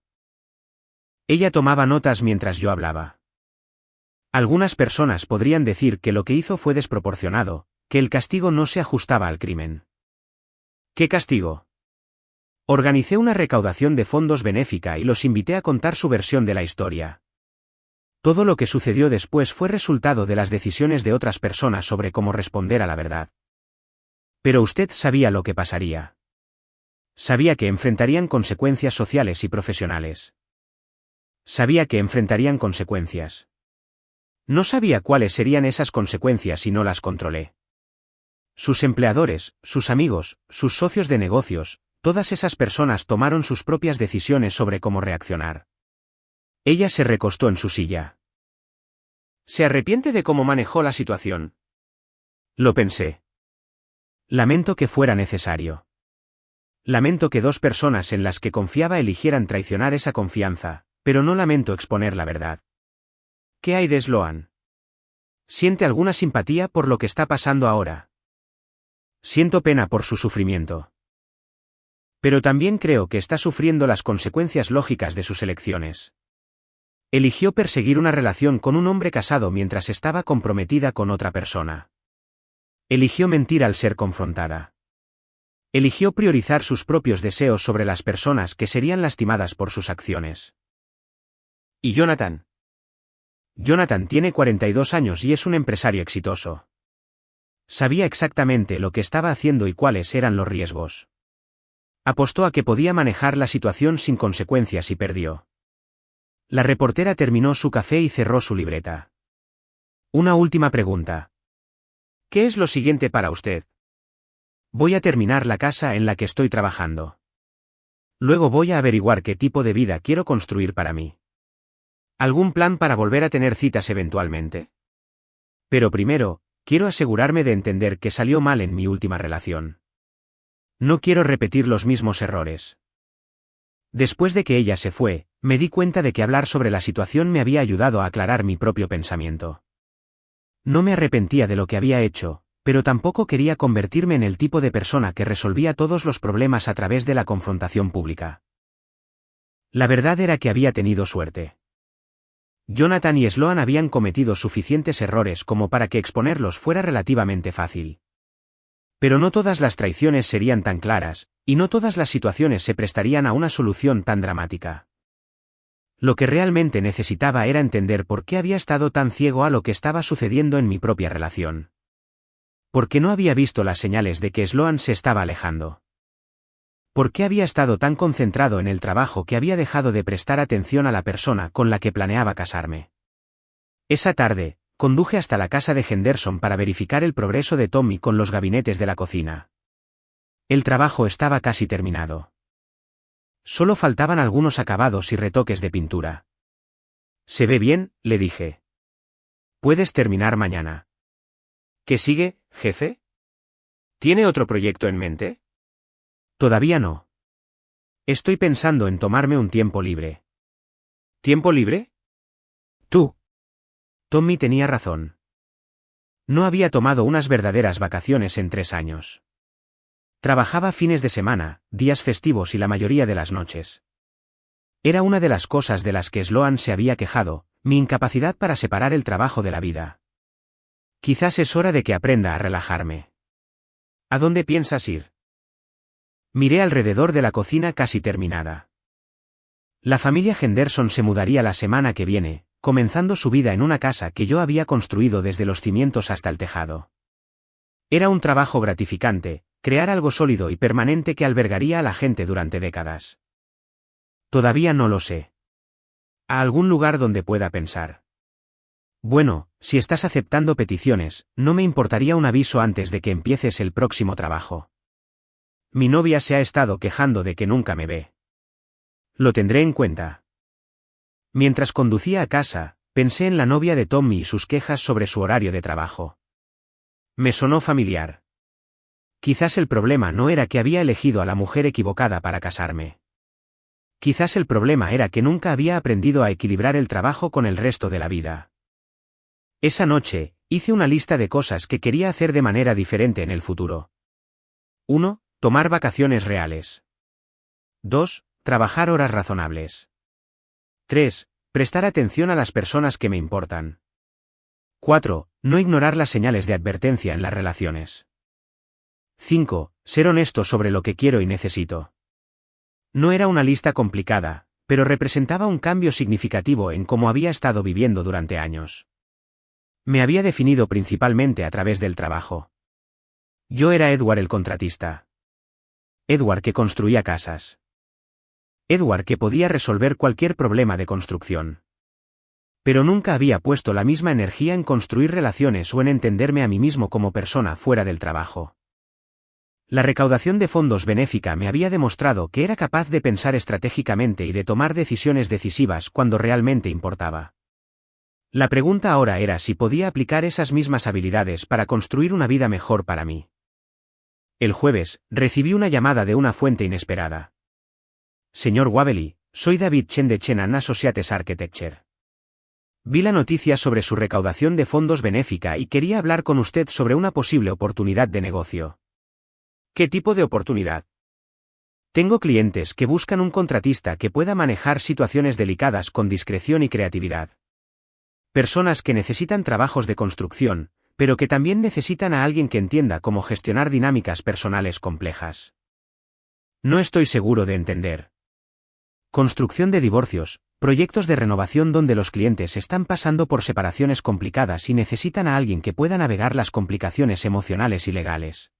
Ella tomaba notas mientras yo hablaba. Algunas personas podrían decir que lo que hizo fue desproporcionado, que el castigo no se ajustaba al crimen. ¿Qué castigo? Organicé una recaudación de fondos benéfica y los invité a contar su versión de la historia. Todo lo que sucedió después fue resultado de las decisiones de otras personas sobre cómo responder a la verdad. Pero usted sabía lo que pasaría. Sabía que enfrentarían consecuencias sociales y profesionales. Sabía que enfrentarían consecuencias. No sabía cuáles serían esas consecuencias y no las controlé. Sus empleadores, sus amigos, sus socios de negocios, todas esas personas tomaron sus propias decisiones sobre cómo reaccionar. Ella se recostó en su silla. ¿Se arrepiente de cómo manejó la situación? Lo pensé. Lamento que fuera necesario. Lamento que 2 personas en las que confiaba eligieran traicionar esa confianza, pero no lamento exponer la verdad. ¿Qué hay de Sloan? ¿Siente alguna simpatía por lo que está pasando ahora? Siento pena por su sufrimiento. Pero también creo que está sufriendo las consecuencias lógicas de sus elecciones. Eligió perseguir una relación con un hombre casado mientras estaba comprometida con otra persona. Eligió mentir al ser confrontada. Eligió priorizar sus propios deseos sobre las personas que serían lastimadas por sus acciones. ¿Y Jonathan? Jonathan tiene 42 años y es un empresario exitoso. Sabía exactamente lo que estaba haciendo y cuáles eran los riesgos. Apostó a que podía manejar la situación sin consecuencias y perdió. La reportera terminó su café y cerró su libreta. Una última pregunta. ¿Qué es lo siguiente para usted? Voy a terminar la casa en la que estoy trabajando. Luego voy a averiguar qué tipo de vida quiero construir para mí. ¿Algún plan para volver a tener citas eventualmente? Pero primero, quiero asegurarme de entender qué salió mal en mi última relación. No quiero repetir los mismos errores. Después de que ella se fue, me di cuenta de que hablar sobre la situación me había ayudado a aclarar mi propio pensamiento. No me arrepentía de lo que había hecho, pero tampoco quería convertirme en el tipo de persona que resolvía todos los problemas a través de la confrontación pública. La verdad era que había tenido suerte. Jonathan y Sloan habían cometido suficientes errores como para que exponerlos fuera relativamente fácil. Pero no todas las traiciones serían tan claras, y no todas las situaciones se prestarían a una solución tan dramática. Lo que realmente necesitaba era entender por qué había estado tan ciego a lo que estaba sucediendo en mi propia relación. Porque no había visto las señales de que Sloan se estaba alejando. ¿Por qué había estado tan concentrado en el trabajo que había dejado de prestar atención a la persona con la que planeaba casarme? Esa tarde, conduje hasta la casa de Henderson para verificar el progreso de Tommy con los gabinetes de la cocina. El trabajo estaba casi terminado. Solo faltaban algunos acabados y retoques de pintura. «Se ve bien», le dije. «Puedes terminar mañana». ¿Qué sigue, jefe? ¿Tiene otro proyecto en mente? Todavía no. Estoy pensando en tomarme un tiempo libre. ¿Tiempo libre? Tú. Tommy tenía razón. No había tomado unas verdaderas vacaciones en 3 años. Trabajaba fines de semana, días festivos y la mayoría de las noches. Era una de las cosas de las que Sloan se había quejado, mi incapacidad para separar el trabajo de la vida. Quizás es hora de que aprenda a relajarme. ¿A dónde piensas ir? Miré alrededor de la cocina casi terminada. La familia Henderson se mudaría la semana que viene, comenzando su vida en una casa que yo había construido desde los cimientos hasta el tejado. Era un trabajo gratificante, crear algo sólido y permanente que albergaría a la gente durante décadas. Todavía no lo sé. ¿A algún lugar donde pueda pensar? Bueno, si estás aceptando peticiones, no me importaría un aviso antes de que empieces el próximo trabajo. Mi novia se ha estado quejando de que nunca me ve. Lo tendré en cuenta. Mientras conducía a casa, pensé en la novia de Tommy y sus quejas sobre su horario de trabajo. Me sonó familiar. Quizás el problema no era que había elegido a la mujer equivocada para casarme. Quizás el problema era que nunca había aprendido a equilibrar el trabajo con el resto de la vida. Esa noche, hice una lista de cosas que quería hacer de manera diferente en el futuro. 1. Tomar vacaciones reales. 2. Trabajar horas razonables. 3. Prestar atención a las personas que me importan. 4. No ignorar las señales de advertencia en las relaciones. 5. Ser honesto sobre lo que quiero y necesito. No era una lista complicada, pero representaba un cambio significativo en cómo había estado viviendo durante años. Me había definido principalmente a través del trabajo. Yo era Edward el contratista. Edward que construía casas. Edward que podía resolver cualquier problema de construcción. Pero nunca había puesto la misma energía en construir relaciones o en entenderme a mí mismo como persona fuera del trabajo. La recaudación de fondos benéfica me había demostrado que era capaz de pensar estratégicamente y de tomar decisiones decisivas cuando realmente importaba. La pregunta ahora era si podía aplicar esas mismas habilidades para construir una vida mejor para mí. El jueves, recibí una llamada de una fuente inesperada. Señor Wavely, soy David Chen de Chen & Associates Architecture. Vi la noticia sobre su recaudación de fondos benéfica y quería hablar con usted sobre una posible oportunidad de negocio. ¿Qué tipo de oportunidad? Tengo clientes que buscan un contratista que pueda manejar situaciones delicadas con discreción y creatividad. Personas que necesitan trabajos de construcción, pero que también necesitan a alguien que entienda cómo gestionar dinámicas personales complejas. No estoy seguro de entender. Construcción de divorcios, proyectos de renovación donde los clientes están pasando por separaciones complicadas y necesitan a alguien que pueda navegar las complicaciones emocionales y legales.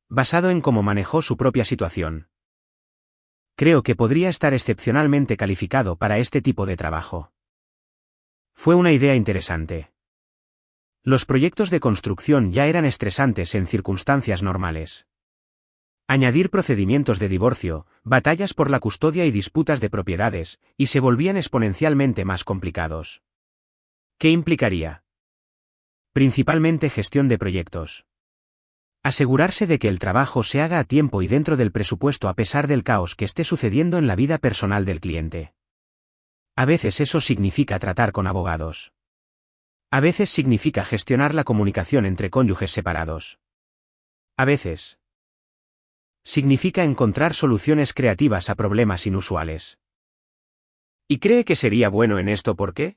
Basado en cómo manejó su propia situación. Creo que podría estar excepcionalmente calificado para este tipo de trabajo. Fue una idea interesante. Los proyectos de construcción ya eran estresantes en circunstancias normales. Añadir procedimientos de divorcio, batallas por la custodia y disputas de propiedades, y se volvían exponencialmente más complicados. ¿Qué implicaría? Principalmente gestión de proyectos. Asegurarse de que el trabajo se haga a tiempo y dentro del presupuesto a pesar del caos que esté sucediendo en la vida personal del cliente. A veces eso significa tratar con abogados. A veces significa gestionar la comunicación entre cónyuges separados. A veces significa encontrar soluciones creativas a problemas inusuales. ¿Y cree que sería bueno en esto por qué?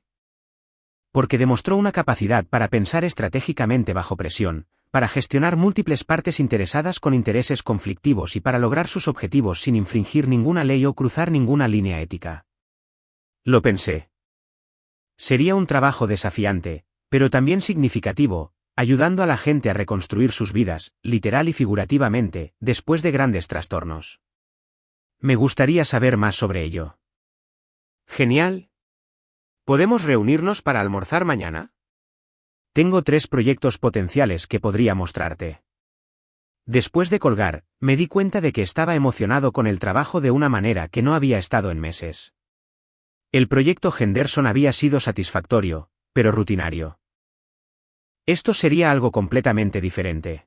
Porque demostró una capacidad para pensar estratégicamente bajo presión, para gestionar múltiples partes interesadas con intereses conflictivos y para lograr sus objetivos sin infringir ninguna ley o cruzar ninguna línea ética. Lo pensé. Sería un trabajo desafiante, pero también significativo, ayudando a la gente a reconstruir sus vidas, literal y figurativamente, después de grandes trastornos. Me gustaría saber más sobre ello. Genial. ¿Podemos reunirnos para almorzar mañana? Tengo 3 proyectos potenciales que podría mostrarte. Después de colgar, me di cuenta de que estaba emocionado con el trabajo de una manera que no había estado en meses. El proyecto Henderson había sido satisfactorio, pero rutinario. Esto sería algo completamente diferente.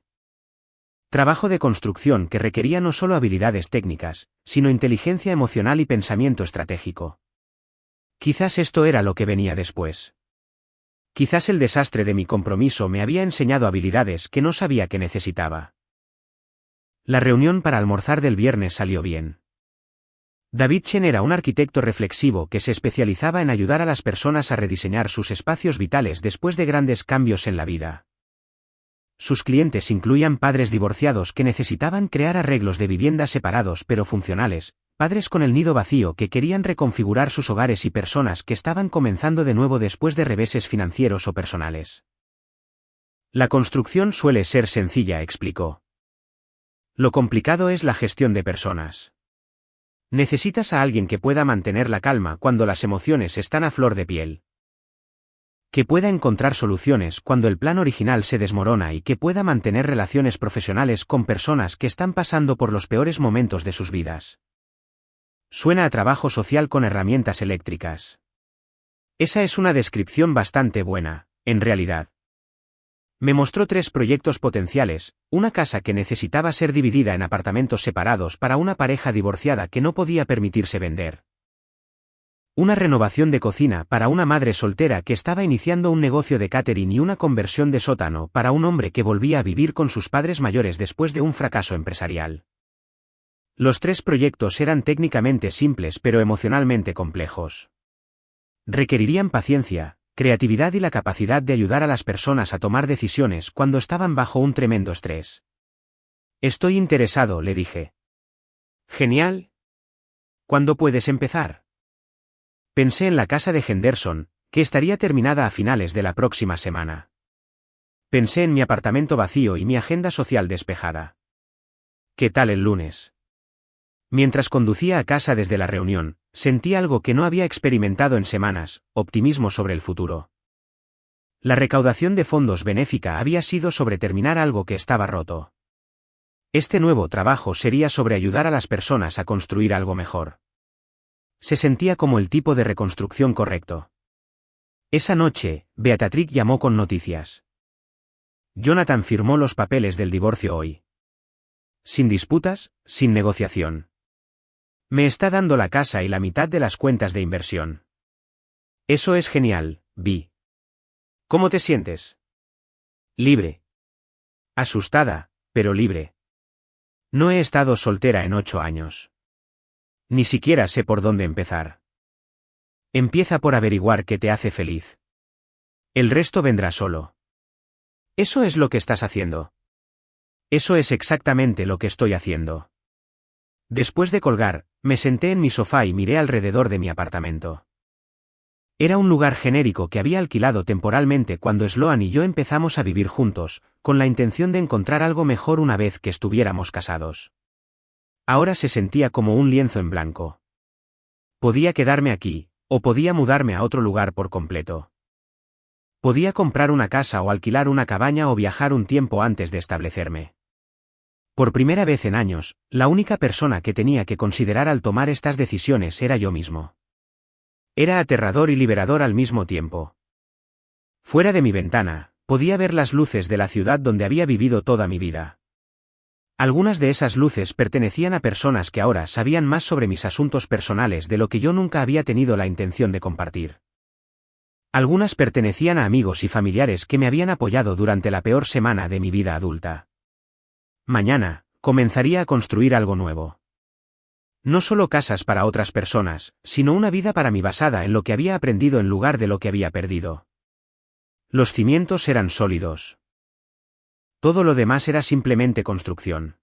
Trabajo de construcción que requería no solo habilidades técnicas, sino inteligencia emocional y pensamiento estratégico. Quizás esto era lo que venía después. Quizás el desastre de mi compromiso me había enseñado habilidades que no sabía que necesitaba. La reunión para almorzar del viernes salió bien. David Chen era un arquitecto reflexivo que se especializaba en ayudar a las personas a rediseñar sus espacios vitales después de grandes cambios en la vida. Sus clientes incluían padres divorciados que necesitaban crear arreglos de vivienda separados pero funcionales, padres con el nido vacío que querían reconfigurar sus hogares y personas que estaban comenzando de nuevo después de reveses financieros o personales. La construcción suele ser sencilla, explicó. Lo complicado es la gestión de personas. Necesitas a alguien que pueda mantener la calma cuando las emociones están a flor de piel. Que pueda encontrar soluciones cuando el plan original se desmorona y que pueda mantener relaciones profesionales con personas que están pasando por los peores momentos de sus vidas. Suena a trabajo social con herramientas eléctricas. Esa es una descripción bastante buena, en realidad. Me mostró 3 proyectos potenciales: una casa que necesitaba ser dividida en apartamentos separados para una pareja divorciada que no podía permitirse vender. Una renovación de cocina para una madre soltera que estaba iniciando un negocio de catering y una conversión de sótano para un hombre que volvía a vivir con sus padres mayores después de un fracaso empresarial. Los 3 proyectos eran técnicamente simples pero emocionalmente complejos. Requerirían paciencia, creatividad y la capacidad de ayudar a las personas a tomar decisiones cuando estaban bajo un tremendo estrés. Estoy interesado, le dije. Genial. ¿Cuándo puedes empezar? Pensé en la casa de Henderson, que estaría terminada a finales de la próxima semana. Pensé en mi apartamento vacío y mi agenda social despejada. ¿Qué tal el lunes? Mientras conducía a casa desde la reunión, sentí algo que no había experimentado en semanas: optimismo sobre el futuro. La recaudación de fondos benéfica había sido sobre terminar algo que estaba roto. Este nuevo trabajo sería sobre ayudar a las personas a construir algo mejor. Se sentía como el tipo de reconstrucción correcto. Esa noche, Beatriz llamó con noticias. Jonathan firmó los papeles del divorcio hoy. Sin disputas, sin negociación. Me está dando la casa y la mitad de las cuentas de inversión. Eso es genial, Vi. ¿Cómo te sientes? Libre. Asustada, pero libre. No he estado soltera en 8 años. Ni siquiera sé por dónde empezar. Empieza por averiguar qué te hace feliz. El resto vendrá solo. ¿Eso es lo que estás haciendo? Eso es exactamente lo que estoy haciendo. Después de colgar, me senté en mi sofá y miré alrededor de mi apartamento. Era un lugar genérico que había alquilado temporalmente cuando Sloan y yo empezamos a vivir juntos, con la intención de encontrar algo mejor una vez que estuviéramos casados. Ahora se sentía como un lienzo en blanco. Podía quedarme aquí, o podía mudarme a otro lugar por completo. Podía comprar una casa o alquilar una cabaña o viajar un tiempo antes de establecerme. Por primera vez en años, la única persona que tenía que considerar al tomar estas decisiones era yo mismo. Era aterrador y liberador al mismo tiempo. Fuera de mi ventana, podía ver las luces de la ciudad donde había vivido toda mi vida. Algunas de esas luces pertenecían a personas que ahora sabían más sobre mis asuntos personales de lo que yo nunca había tenido la intención de compartir. Algunas pertenecían a amigos y familiares que me habían apoyado durante la peor semana de mi vida adulta. Mañana, comenzaría a construir algo nuevo. No solo casas para otras personas, sino una vida para mí basada en lo que había aprendido en lugar de lo que había perdido. Los cimientos eran sólidos. Todo lo demás era simplemente construcción.